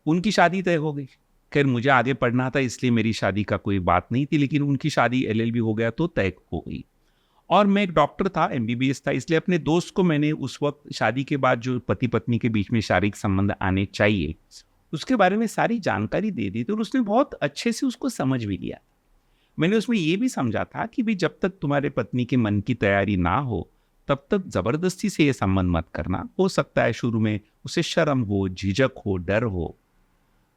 उनकी शादी तय हो गई। खैर मुझे आगे पढ़ना था, इसलिए मेरी शादी का कोई बात नहीं थी, लेकिन उनकी शादी एलएलबी हो गया तो तय हो गई। और मैं एक डॉक्टर था, एमबीबीएस था, इसलिए अपने दोस्त को मैंने उस वक्त शादी के बाद जो पति पत्नी के बीच में शारीरिक संबंध आने चाहिए उसके बारे में सारी जानकारी दे दी थी, और उसने बहुत अच्छे से उसको समझ भी लिया। मैंने उसमें ये भी समझा था कि भाई जब तक तुम्हारे पत्नी के मन की तैयारी ना हो तब तक जबरदस्ती से ये संबंध मत करना। हो सकता है शुरू में उसे शर्म हो, झिझक हो, डर हो,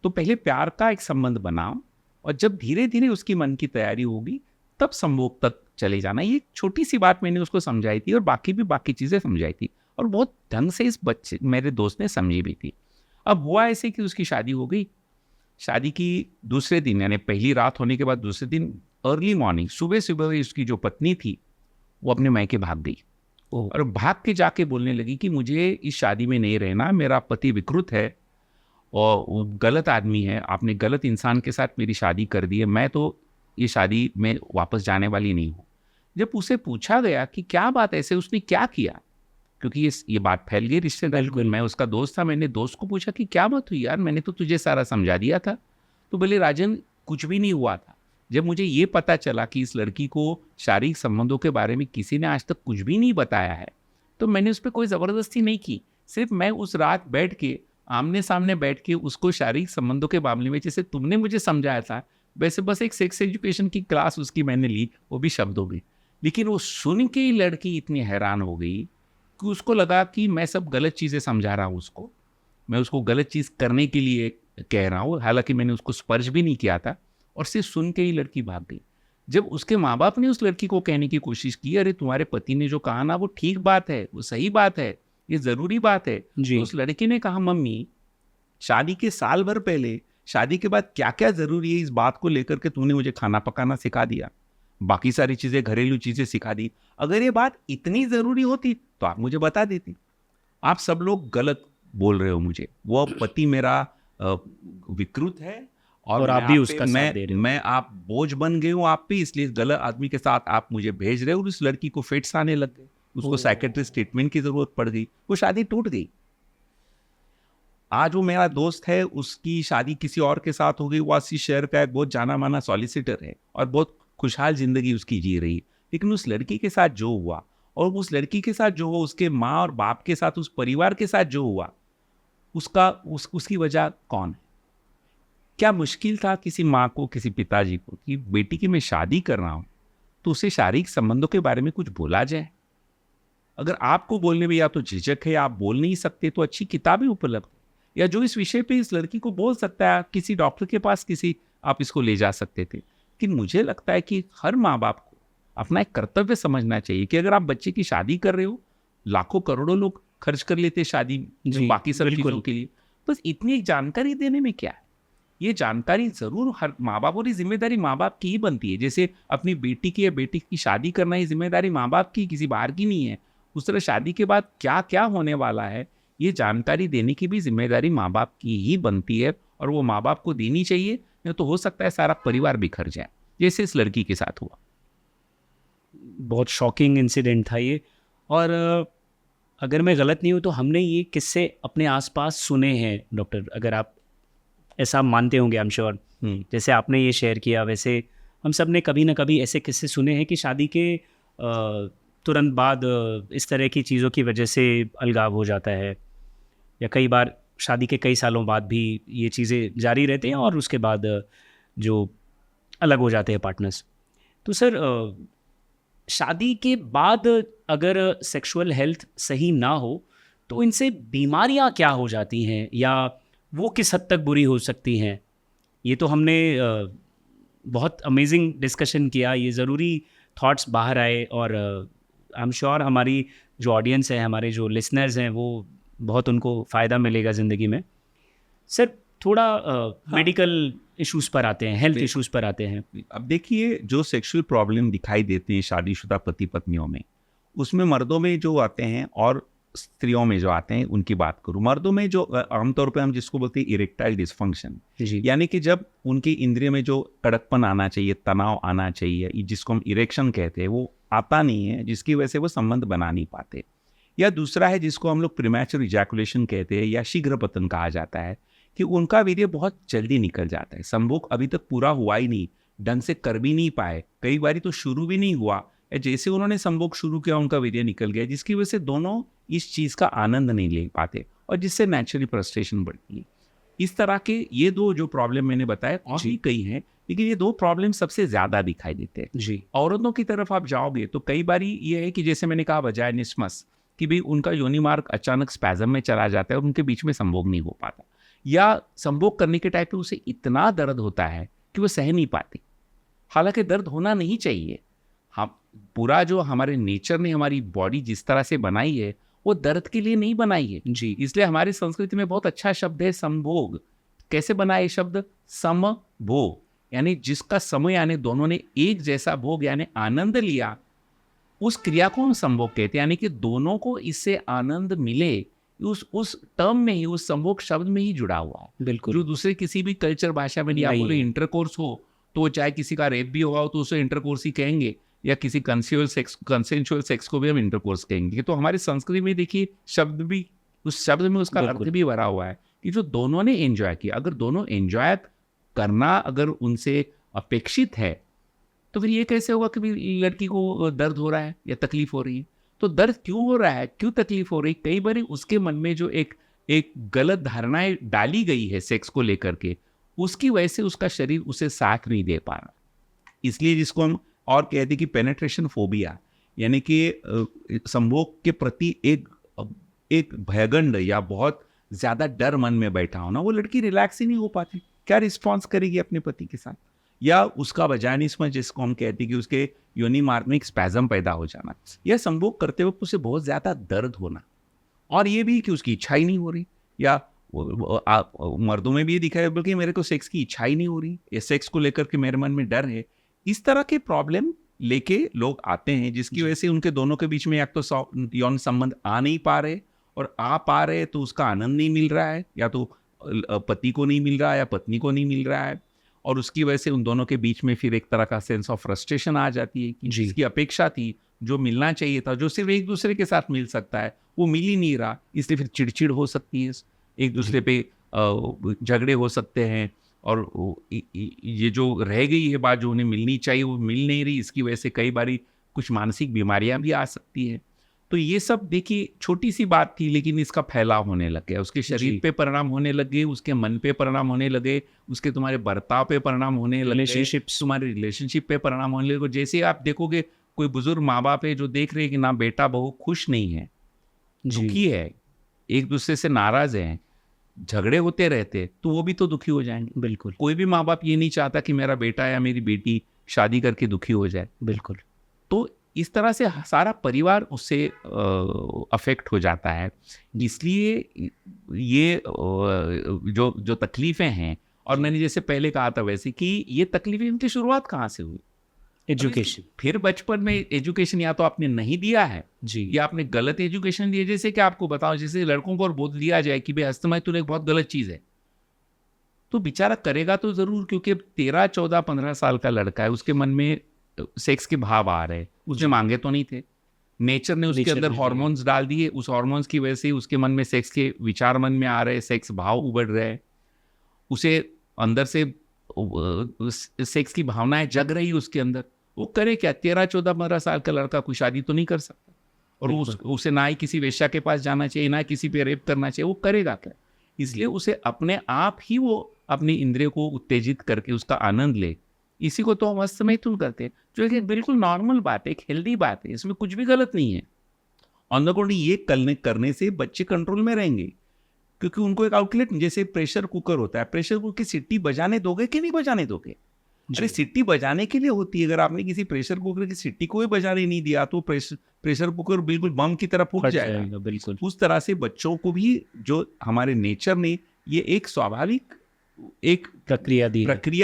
तो पहले प्यार का एक संबंध बनाओ, और जब धीरे धीरे उसकी मन की तैयारी होगी तब संभोग तक चले जाना। ये छोटी सी बात मैंने उसको समझाई थी, और बाकी चीज़ें समझाई थी, और बहुत ढंग से इस बच्चे मेरे दोस्त ने समझी भी थी। अब हुआ ऐसे कि उसकी शादी हो गई। शादी की दूसरे दिन, यानी पहली रात होने के बाद दूसरे दिन अर्ली मॉर्निंग, सुबह सुबह उसकी जो पत्नी थी वो अपने मायके भाग गई, और भाग के जाके बोलने लगी कि मुझे इस शादी में नहीं रहना, मेरा पति विकृत है और वो गलत आदमी है, आपने गलत इंसान के साथ मेरी शादी कर दी है, मैं तो ये शादी में वापस जाने वाली नहीं हूँ। जब उसे पूछा गया कि क्या बात, ऐसे उसने क्या किया, क्योंकि ये बात फैल गई रिश्तेदार को, मैं उसका दोस्त था, मैंने दोस्त को पूछा कि क्या बात हुई यार, मैंने तो तुझे सारा समझा दिया था। तो बोले राजन कुछ भी नहीं हुआ था। जब मुझे ये पता चला कि इस लड़की को शारीरिक संबंधों के बारे में किसी ने आज तक कुछ भी नहीं बताया है, तो मैंने उस पर कोई ज़बरदस्ती नहीं की। सिर्फ मैं उस रात बैठ के आमने सामने बैठ के उसको शारीरिक संबंधों के मामले में जैसे तुमने मुझे समझाया था वैसे बस एक सेक्स एजुकेशन की क्लास उसकी मैंने ली, वो भी शब्दों में। लेकिन वो सुन के ही लड़की इतनी हैरान हो गई कि उसको लगा कि मैं सब गलत चीज़ें समझा रहा हूँ उसको, मैं उसको गलत चीज़ करने के लिए कह रहा हूँ, हालांकि मैंने उसको स्पर्श भी नहीं किया था। और सिर्फ सुन के ही लड़की भाग गई। जब उसके माँ बाप ने उस लड़की को कहने की कोशिश की, अरे तुम्हारे पति ने जो कहा ना वो ठीक बात है, वो सही बात है, ये ज़रूरी बात है, तो उस लड़की ने कहा मम्मी शादी के साल भर पहले शादी के बाद क्या क्या ज़रूरी है इस बात को लेकर के तुमने मुझे खाना पकाना सिखा दिया, बाकी सारी चीज़ें घरेलू चीज़ें सिखा दी। अगर ये बात इतनी ज़रूरी होती तो आप मुझे बता देती। आप सब लोग गलत बोल रहे हो मुझे, वो पति मेरा विकृत है और आप भी उसका साथ दे रहे हो। मैं आप बोझ बन गए हूँ आप पे, इसलिए गलत आदमी के साथ आप मुझे भेज रहे हो। और उस लड़की को फिट्स आने लग गए, उसको साइकेट्रिस्ट ट्रीटमेंट की जरूरत पड़ गई, वो शादी टूट गई। आज वो मेरा दोस्त है, उसकी शादी किसी और के साथ हो गई, वो इसी शहर का एक बहुत जाना माना सॉलिसिटर है और बहुत खुशहाल जिंदगी उसकी जी रही। लेकिन उस लड़की के साथ जो हुआ, और उस लड़की के साथ जो हुआ, उसके माँ और बाप के साथ, उस परिवार के साथ जो हुआ, उसकी वजह कौन है? क्या मुश्किल था किसी माँ को, किसी पिताजी को कि बेटी की मैं शादी कर रहा हूँ तो उसे शारीरिक संबंधों के बारे में कुछ बोला जाए? अगर आपको बोलने में या तो झिझक है, आप बोल नहीं सकते, तो अच्छी किताबें उपलब्ध है, या जो इस विषय पे इस लड़की को बोल सकता है, किसी डॉक्टर के पास किसी आप इसको ले जा सकते थे। लेकिन मुझे लगता है कि हर माँ बाप को अपना एक कर्तव्य समझना चाहिए कि अगर आप बच्चे की शादी कर रहे हो, लाखों करोड़ों लोग खर्च कर लेते शादी बाकी सब चीज़ों के लिए, बस इतनी जानकारी देने में क्या है? ये जानकारी जरूर हर माँ बाप, और ये जिम्मेदारी माँ बाप की ही बनती है। जैसे अपनी बेटी की या बेटी की शादी करना, ये जिम्मेदारी माँ बाप की, किसी बाहर की नहीं है। उस तरह शादी के बाद क्या क्या होने वाला है, ये जानकारी देने की भी जिम्मेदारी माँ बाप की ही बनती है, और वो माँ बाप को देनी चाहिए, नहीं तो हो सकता है सारा परिवार बिखर जाए, जैसे इस लड़की के साथ हुआ। बहुत शॉकिंग इंसिडेंट था ये। और अगर मैं गलत नहीं हूँ तो हमने ये किस्से अपने आसपास सुने हैं डॉक्टर, अगर आप ऐसा मानते होंगे, आई एम श्योर। जैसे आपने ये शेयर किया, वैसे हम सब ने कभी ना कभी ऐसे किस्से सुने हैं कि शादी के तुरंत बाद इस तरह की चीज़ों की वजह से अलगाव हो जाता है, या कई बार शादी के कई सालों बाद भी ये चीज़ें जारी रहती हैं और उसके बाद जो अलग हो जाते हैं पार्टनर्स। तो सर शादी के बाद अगर सेक्सुअल हेल्थ सही ना हो तो इनसे बीमारियां क्या हो जाती हैं, या वो किस हद तक बुरी हो सकती हैं? ये तो हमने बहुत अमेजिंग डिस्कशन किया, ये ज़रूरी थॉट्स बाहर आए, और आई एम श्योर हमारी जो ऑडियंस है, हमारे जो लिसनर्स हैं, वो बहुत उनको फ़ायदा मिलेगा ज़िंदगी में। सर थोड़ा मेडिकल इश्यूज़ पर आते हैं, हेल्थ इश्यूज़ पर आते हैं। अब देखिए, जो सेक्सुअल प्रॉब्लम दिखाई देते हैं शादीशुदा पति पत्नियों में, उसमें मर्दों में जो आते हैं और स्त्रियों में जो आते हैं उनकी बात करूं। मर्दों में जो आमतौर पे हम जिसको बोलते हैं इरेक्टाइल डिस्फंक्शन, जी, यानी कि जब उनकी इंद्रिय में जो कड़कपन आना चाहिए, तनाव आना चाहिए, जिसको हम इरेक्शन कहते हैं, वो आता नहीं है, जिसकी वजह से वो संबंध बना नहीं पाते। या दूसरा है जिसको हम लोग प्रीमैच्योर इजैकुलेशन कहते हैं या शीघ्र पतन कहा जाता है, कि उनका वीर्य बहुत जल्दी निकल जाता है, संभोग अभी तक पूरा हुआ ही नहीं, ढंग से कर भी नहीं पाए, कई बारी तो शुरू भी नहीं हुआ, या जैसे उन्होंने संभोग शुरू किया उनका वीर्य निकल गया, जिसकी वजह से दोनों इस चीज़ का आनंद नहीं ले पाते और जिससे नेचुरली फ्रस्ट्रेशन बढ़ती है। इस तरह के ये दो जो प्रॉब्लम मैंने बताया, और भी कई हैं, लेकिन ये दो प्रॉब्लम सबसे ज़्यादा दिखाई देते हैं। जी, औरतों की तरफ आप जाओगे तो कई बारी ये है कि जैसे मैंने कहा वजाइनिस्मस, कि भाई उनका योनि मार्ग अचानक स्पैज़म में चला जाता है और उनके बीच में संभोग नहीं हो पाता, या संभोग करने के टाइम पे उसे इतना दर्द होता है कि वो सह नहीं पाती। हालांकि दर्द होना नहीं चाहिए, हम पूरा जो हमारे नेचर ने हमारी बॉडी जिस तरह से बनाई है वो दर्द के लिए नहीं बनाई है जी, इसलिए हमारी संस्कृति में बहुत अच्छा शब्द है संभोग। कैसे बना ये शब्द? समभोग, यानी जिसका समय यानी दोनों ने एक जैसा भोग यानी आनंद लिया, उस क्रिया को हम संभोग कहते हैं, यानी कि दोनों को इससे आनंद मिले, उस टर्म में ही, उस संभोग शब्द में ही जुड़ा हुआ है। बिल्कुल। जो दूसरे किसी भी कल्चर भाषा में नहीं, आप नहीं बोले है। इंटरकोर्स हो तो वो चाहे किसी का रेप भी हुआ हो तो उसे इंटरकोर्स ही कहेंगे, या किसी कंसेंशुअल सेक्स को भी हम इंटरकोर्स कहेंगे। तो हमारी संस्कृति में देखिए शब्द भी, उस शब्द में उसका अर्थ बिल्कुल। भी भरा हुआ है कि जो दोनों ने एंजॉय किया। अगर दोनों एंजॉय करना अगर उनसे अपेक्षित है तो फिर ये कैसे होगा कि भी लड़की को दर्द हो रहा है या तकलीफ हो रही है? तो दर्द क्यों हो रहा है, क्यों तकलीफ हो रही है? कई बार उसके मन में जो एक गलत धारणाएं डाली गई है सेक्स को लेकर के, उसकी वजह से उसका शरीर उसे साथ नहीं दे पा रहा। इसलिए जिसको हम और कहते हैं कि पेनेट्रेशन फोबिया, यानी कि संभोग के प्रति एक भयगंड या बहुत ज्यादा डर मन में बैठा होना, वो लड़की रिलैक्स ही नहीं हो पाती, क्या रिस्पॉन्स करेगी अपने पति के साथ? या उसका वजाइनिज्म जिसको हम कहते हैं कि उसके योनि मार्ग में एक स्पैज़म पैदा हो जाना, या संभोग करते वक्त उसे बहुत ज़्यादा दर्द होना, और ये भी कि उसकी इच्छा ही नहीं हो रही, या मर्दों में भी ये दिखाया बल्कि मेरे को सेक्स की इच्छा ही नहीं हो रही, या सेक्स को लेकर के मेरे मन में डर है। इस तरह के प्रॉब्लम लेके लोग आते हैं, जिसकी वजह से उनके दोनों के बीच में या तो यौन संबंध आ नहीं पा रहे, और आ पा रहे तो उसका आनंद नहीं मिल रहा है, या तो पति को नहीं मिल रहा है या पत्नी को नहीं मिल रहा है, और उसकी वजह से उन दोनों के बीच में फिर एक तरह का सेंस ऑफ फ्रस्ट्रेशन आ जाती है कि जिसकी अपेक्षा थी, जो मिलना चाहिए था, जो सिर्फ एक दूसरे के साथ मिल सकता है, वो मिल ही नहीं रहा, इसलिए फिर चिड़चिड़ हो सकती है, एक दूसरे पे झगड़े हो सकते हैं, और ये जो रह गई है बात जो उन्हें मिलनी चाहिए वो मिल नहीं रही, इसकी वजह से कई बारी कुछ मानसिक बीमारियां भी आ सकती है। तो ये सब देखिए छोटी सी बात थी, लेकिन इसका फैलाव होने लग गया, उसके शरीर पे परिणाम होने लगे, उसके मन पे परिणाम होने लगे, उसके तुम्हारे बर्ताव पे परिणाम होने लगे, रिलेशनशिप्स, तुम्हारे रिलेशनशिप पे परिणाम होने लगे। जैसे आप देखोगे कोई बुजुर्ग माँ बाप है जो देख रहे हैं कि ना बेटा बहू खुश नहीं है, दुखी है, एक दूसरे से नाराज हैं, झगड़े होते रहते, तो वो भी तो दुखी हो जाएंगे। बिल्कुल, कोई भी माँ बाप ये नहीं चाहता कि मेरा बेटा या मेरी बेटी शादी करके दुखी हो जाए। बिल्कुल। तो इस तरह से सारा परिवार उससे अफेक्ट हो जाता है। इसलिए ये जो तकलीफ़ें हैं, और मैंने जैसे पहले कहा था वैसे कि ये तकलीफ़ें इनकी शुरुआत कहाँ से हुई? एजुकेशन। फिर बचपन में एजुकेशन या तो आपने नहीं दिया है, जी, या आपने गलत एजुकेशन दिया। जैसे कि आपको बताओ, जैसे लड़कों को और बोल दिया जाए कि भाई हस्तमय तूने एक बहुत गलत चीज़ है, तो बेचारा करेगा तो ज़रूर, क्योंकि 13, 14, 15 साल का लड़का है, उसके मन में सेक्स के भाव आ रहे हैं, उसने मांगे तो नहीं थे, नेचर ने उसके अंदर हार्मोन्स डाल दिए, उस हार्मोन्स की वजह से उसके मन में सेक्स के विचार मन में आ रहे हैं, सेक्स भाव उभर रहे हैं, उसे अंदर से सेक्स की भावनाएं जग रही उसके अंदर, वो करे क्या? 13-14-15 साल का लड़का कोई शादी तो नहीं कर सकता, और उसे ना ही किसी वेश्या के पास जाना चाहिए, ना किसी पे रेप करना चाहिए, वो करेगा क्या? इसलिए उसे अपने आप ही वो अपनी इंद्रिय को उत्तेजित करके उसका आनंद ले, इसी को तो हम हस्तमैथुन करते हैं, जो एक बिल्कुल नॉर्मल बात है, एक हेल्दी बात है, इसमें कुछ भी गलत नहीं है। ऑन द कॉन्ट्री, ये करने से बच्चे कंट्रोल में रहेंगे, क्योंकि उनको एक आउटलेट, जैसे प्रेशर कुकर होता है, प्रेशर कुकर की सीटी बजाने दोगे कि नहीं बजाने दोगे? अरे सीटी बजाने के लिए होती है, अगर आपने किसी प्रेशर कुकर की सीटी को भी बजाने नहीं दिया तो प्रेशर कुकर बिल्कुल बम की तरह फूट जाएगा। बिल्कुल उस तरह से बच्चों को भी, जो हमारे नेचर ने ये एक स्वाभाविक एक प्रक्रिया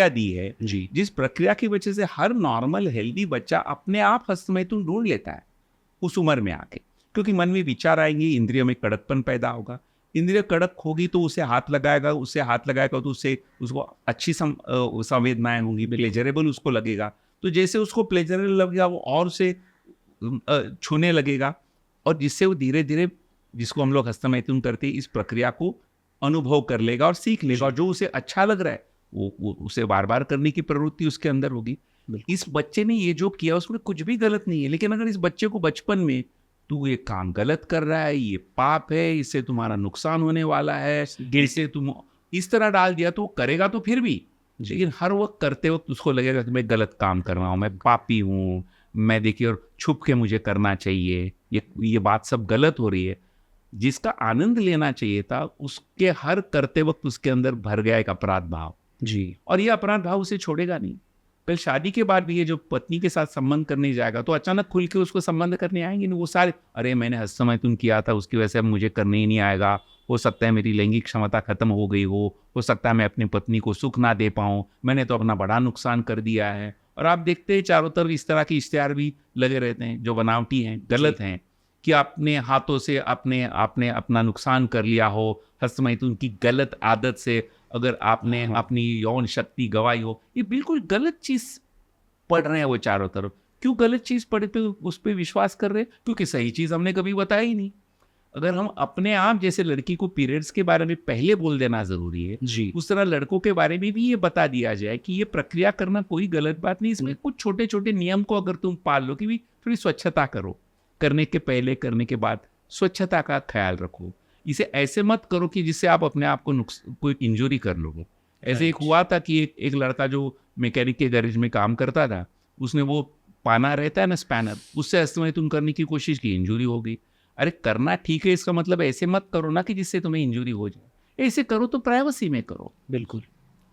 दी है जी, जिस प्रक्रिया की वजह से हर नॉर्मल हेल्दी बच्चा अपने आप हस्तमैथुन ढूंढ लेता है उस उम्र में आके, क्योंकि मन में विचार आएंगे, इंद्रियों में कड़कपन पैदा होगा, इंद्रिय कड़क होगी तो उसे हाथ लगाएगा तो उसको अच्छी संवेदनाएं होंगी, प्लेजरेबल उसको लगेगा, तो जैसे उसको प्लेजरेबल लगेगा वो और उसे छूने लगेगा, और जिससे वो धीरे धीरे, जिसको हम लोग हस्तमैथुन करते हैं, इस प्रक्रिया को अनुभव कर लेगा और सीख लेगा, और जो उसे अच्छा लग रहा है वो उसे बार बार करने की प्रवृत्ति उसके अंदर होगी। इस बच्चे ने ये जो किया उसमें कुछ भी गलत नहीं है, लेकिन अगर इस बच्चे को बचपन में तू ये काम गलत कर रहा है, ये पाप है, इससे तुम्हारा नुकसान होने वाला है, इससे तुम इस तरह डाल दिया, तो वो करेगा तो फिर भी, लेकिन हर वक्त करते वक्त उसको लगेगा कि मैं गलत काम कर रहा हूँ, मैं पापी हूँ, मैं देखिए और छुप के मुझे करना चाहिए, ये बात सब गलत हो रही है। जिसका आनंद लेना चाहिए था, उसके हर करते वक्त उसके अंदर भर गया एक अपराध भाव जी, और ये अपराध भाव उसे छोड़ेगा नहीं। कल शादी के बाद भी ये जो पत्नी के साथ संबंध करने जाएगा तो अचानक खुल के उसको संबंध करने आएंगे नहीं, वो सारे, अरे मैंने हस्तमैथुन किया था उसकी वजह से अब मुझे करने ही नहीं आएगा, हो सकता है मेरी लैंगिक क्षमता खत्म हो गई हो सकता है मैं अपनी पत्नी को सुख ना दे पाऊँ, मैंने तो अपना बड़ा नुकसान कर दिया है। और आप देखते हैं चारों तरफ इस तरह के इश्तेहार भी लगे रहते हैं जो बनावटी हैं, गलत हैं, कि अपने हाथों से आपने अपना नुकसान कर लिया हो, हस्तमैथुन की गलत आदत से अगर आपने अपनी यौन शक्ति गवाई हो, ये बिल्कुल गलत चीज पढ़ रहे हैं वो चारों तरफ। क्यों गलत चीज पढ़े पे उस पर विश्वास कर रहे हैं? क्योंकि सही चीज हमने कभी बताया ही नहीं। अगर हम अपने आप, जैसे लड़की को पीरियड्स के बारे में पहले बोल देना जरूरी है जी, उस तरह लड़कों के बारे में भी ये बता दिया जाए कि ये प्रक्रिया करना कोई गलत बात नहीं, इसमें कुछ छोटे छोटे नियम को अगर तुम पाल लो, कि भी थोड़ी स्वच्छता करो, करने के पहले करने के बाद स्वच्छता का ख्याल रखो, इसे ऐसे मत करो कि जिससे आप अपने आप को कोई इंजरी कर लोगे। ऐसे एक हुआ था कि एक लड़का जो मैकेनिक के गैरेज में काम करता था, उसने वो पाना रहता है ना स्पैनर, उससे हस्तमैथुन करने की कोशिश की, इंजरी हो गई। अरे करना ठीक है, इसका मतलब ऐसे मत करो ना कि जिससे तुम्हें इंजरी हो जाए, ऐसे करो तो प्राइवेसी में करो। बिल्कुल।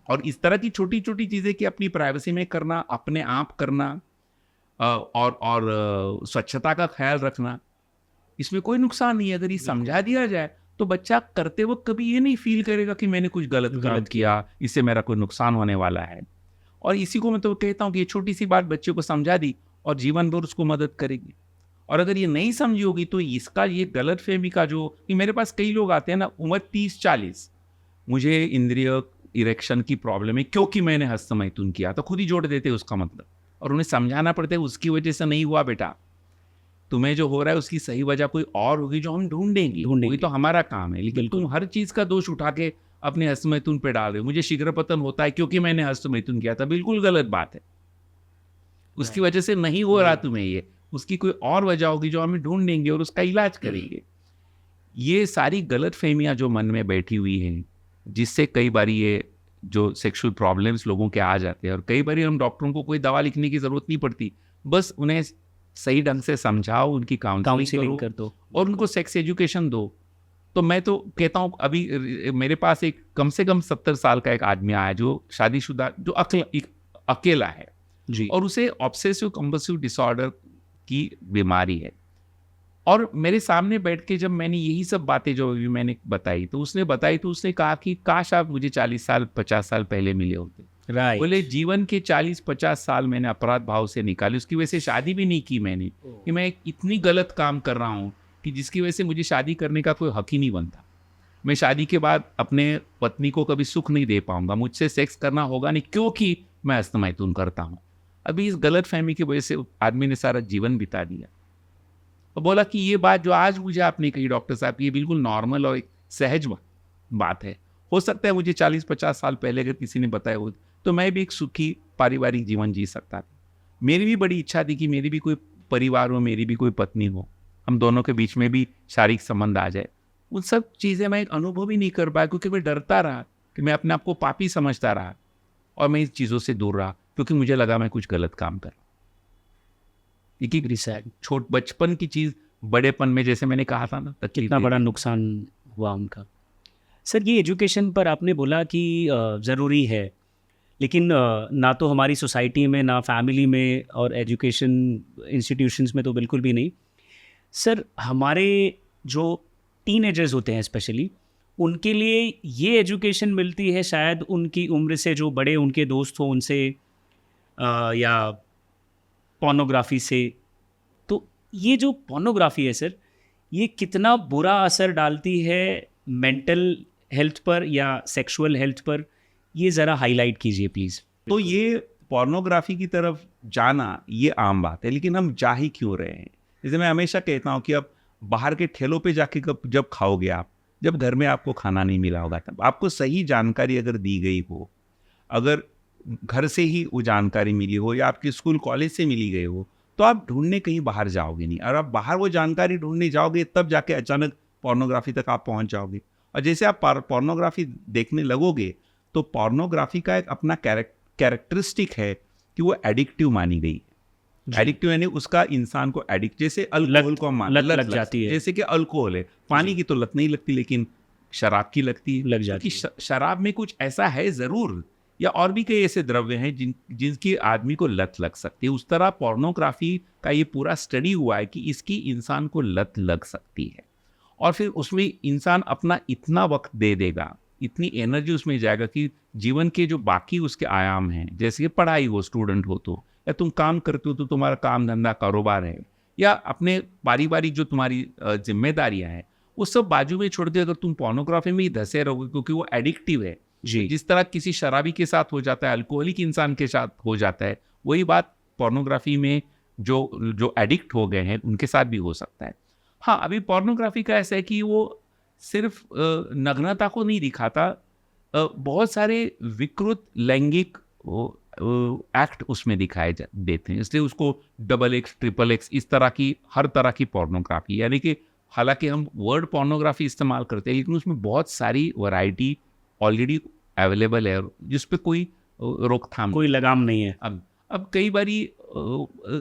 और इस तरह की छोटी छोटी चीजें कि अपनी प्राइवेसी में करना, अपने आप करना, और स्वच्छता का ख्याल रखना, इसमें कोई नुकसान नहीं है। अगर ये समझा दिया जाए तो बच्चा करते वक्त कभी ये नहीं फील करेगा कि मैंने कुछ गलत किया, इससे मेरा कोई नुकसान होने वाला है। और इसी को मैं तो कहता हूँ कि ये छोटी सी बात बच्चे को समझा दी और जीवन भर उसको मदद करेगी। और अगर ये नहीं समझी होगी तो इसका ये गलत फहमी का जो, कि मेरे पास कई लोग आते हैं ना, उम्र 30-40, मुझे इंद्रिय इरेक्शन की प्रॉब्लम है क्योंकि मैंने हस्तमैथुन किया, तो खुद ही जोड़ देते उसका मतलब, और उन्हें समझाना पड़ता है उसकी वजह से नहीं हुआ बेटा, तुम्हें जो हो रहा है उसकी सही वजह कोई और होगी जो हम ढूंढेंगे, वही तो हमारा काम है। लेकिन तुम हर चीज का दोष उठा के अपने हस्तमैथुन पे डाल रहे हो, मुझे शीघ्र पतन होता है क्योंकि मैंने हस्तमैथुन किया था, बिल्कुल गलत बात है। उसकी वजह से नहीं हो रहा तुम्हें, ये उसकी कोई और वजह होगी जो हमें ढूंढेंगे और उसका इलाज करेंगे। ये सारी गलत फहमियां जो मन में बैठी हुई हैं, जिससे कई बार ये जो सेक्सुअल प्रॉब्लम्स लोगों के आ जाते हैं, और कई बार हम डॉक्टरों को कोई दवा लिखने की जरूरत नहीं पड़ती, बस उन्हें सही ढंग से समझाओ, उनकी काउंसलिंग कर दो और उनको सेक्स एजुकेशन दो। तो मैं तो कहता हूँ, अभी मेरे पास एक कम से कम 70 साल का एक आदमी आया जो शादीशुदा, जो अकेला है जी, और उसे ऑब्सेसिव कंपल्सिव डिसऑर्डर की बीमारी है। और मेरे सामने बैठ के जब मैंने यही सब बातें जो अभी मैंने बताई, तो उसने कहा कि काश आप मुझे 40 साल 50 साल पहले मिले होते। राइट। बोले जीवन के 40-50 साल मैंने अपराध भाव से निकाले, उसकी वजह से शादी भी नहीं की मैंने, कि मैं इतनी गलत काम कर रहा हूँ कि जिसकी वजह से मुझे शादी करने का कोई हक ही नहीं बनता। मैं शादी के बाद अपने पत्नी को कभी सुख नहीं दे पाऊंगा, मुझसे सेक्स करना होगा नहीं क्योंकि मैं हस्तमैथुन करता हूँ। अभी इस गलत फहमी की वजह से आदमी ने सारा जीवन बिता दिया। और बोला कि ये बात जो आज मुझे आपने कही डॉक्टर साहब, ये बिल्कुल नॉर्मल और एक सहज बात है। हो सकता है मुझे 40-50 साल पहले अगर किसी ने बताया हो तो मैं भी एक सुखी पारिवारिक जीवन जी सकता था। मेरी भी बड़ी इच्छा थी कि मेरी भी कोई परिवार हो, मेरी भी कोई पत्नी हो, हम दोनों के बीच में भी शारीरिक संबंध आ जाए। उन सब चीज़ें मैं एक अनुभव ही नहीं कर पाया, क्योंकि मैं डरता रहा, कि मैं अपने आप को पापी समझता रहा, और मैं इस चीज़ों से दूर रहा, क्योंकि मुझे लगा मैं कुछ गलत काम कर रहा हूँ। एक वेरी सैड। छोट बचपन की चीज़ बड़ेपन में, जैसे मैंने कहा था ना, तकलीफ कितना देती बड़ा है। नुकसान हुआ उनका। सर, ये एजुकेशन पर आपने बोला कि ज़रूरी है, लेकिन ना तो हमारी सोसाइटी में, ना फैमिली में, और एजुकेशन इंस्टीट्यूशंस में तो बिल्कुल भी नहीं। सर, हमारे जो टीनेजर्स होते हैं स्पेशली, उनके लिए ये एजुकेशन मिलती है शायद उनकी उम्र से जो बड़े उनके दोस्त हों उनसे, या पोर्नोग्राफी से। तो ये जो पोर्नोग्राफी है सर, ये कितना बुरा असर डालती है मेंटल हेल्थ पर या सेक्सुअल हेल्थ पर, ये ज़रा हाईलाइट कीजिए प्लीज़। तो ये पोर्नोग्राफी की तरफ जाना ये आम बात है, लेकिन हम जा ही क्यों रहे हैं? जैसे मैं हमेशा कहता हूँ कि अब बाहर के ठेलों पे जाके जब खाओगे आप, जब घर में आपको खाना नहीं मिला होगा, तब आपको सही जानकारी अगर दी गई हो, अगर घर से ही वो जानकारी मिली हो या आपके स्कूल कॉलेज से मिली गई हो, तो आप ढूंढने कहीं बाहर जाओगे नहीं, और आप बाहर वो जानकारी ढूंढने जाओगे तब जाके अचानक पोर्नोग्राफी तक आप पहुंच जाओगे। और जैसे आप पोर्नोग्राफी देखने लगोगे, तो पोर्नोग्राफी का एक अपना कैरेक्टरिस्टिक है कि वो एडिक्टिव मानी गई है। एडिक्टिव यानी उसका इंसान को एडिक्ट, जैसे अल्कोहल को लत लग जाती है। जैसे कि अल्कोहल है, पानी की तो लत नहीं लगती, लेकिन शराब की लगती है, लग जाती क्योंकि शराब में कुछ ऐसा है जरूर, या और भी कई ऐसे द्रव्य हैं जिनकी आदमी को लत लग सकती है। उस तरह पोर्नोग्राफी का ये पूरा स्टडी हुआ है कि इसकी इंसान को लत लग सकती है, और फिर उसमें इंसान अपना इतना वक्त दे देगा, इतनी एनर्जी उसमें जाएगा कि जीवन के जो बाकी उसके आयाम हैं, जैसे कि पढ़ाई हो, स्टूडेंट हो तो, या तुम काम करते हो तो तुम्हारा काम धंधा कारोबार है, या अपने पारिवारिक जो तुम्हारी जिम्मेदारियां हैं, वो सब बाजू में छोड़ के अगर तुम पोर्नोग्राफी में ही धंसे रहोगे, क्योंकि वो एडिक्टिव है। जी। जिस तरह किसी शराबी के साथ हो जाता है, अल्कोहलिक इंसान के साथ हो जाता है, वही बात पोर्नोग्राफी में जो एडिक्ट हो गए हैं उनके साथ भी हो सकता है। हाँ, अभी पोर्नोग्राफी का ऐसा है कि वो सिर्फ नग्नता को नहीं दिखाता, बहुत सारे विकृत लैंगिक एक्ट उसमें दिखाए देते हैं, इसलिए उसको XX, XXX इस तरह की हर तरह की पोर्नोग्राफी, यानी कि हालांकि हम वर्ड पोर्नोग्राफी इस्तेमाल करते हैं, लेकिन उसमें बहुत सारी वैरायटी ऑलरेडी अवेलेबल है, जिस पे कोई रोकथाम, कोई लगाम नहीं है। अब कई बारी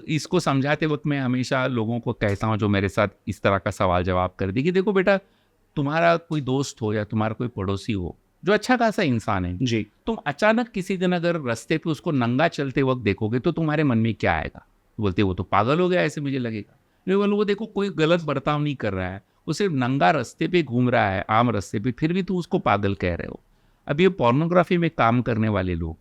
इसको समझाते वक्त मैं हमेशा लोगों को कहता हूँ जो मेरे साथ इस तरह का सवाल जवाब कर दे, कि देखो बेटा, तुम्हारा कोई दोस्त हो या तुम्हारा कोई पड़ोसी हो जो अच्छा खासा इंसान है जी। तुम अचानक किसी दिन अगर रास्ते पे उसको नंगा चलते वक्त देखोगे तो तुम्हारे मन में क्या आएगा? बोलते वो तो पागल हो गया, ऐसे मुझे लगेगा। नहीं, बोलो वो देखो कोई गलत बर्ताव नहीं कर रहा है, वो सिर्फ नंगा रास्ते पे घूम रहा है, आम रास्ते पे, फिर भी तुम उसको पागल कह रहे हो। अब ये पोर्नोग्राफी में काम करने वाले लोग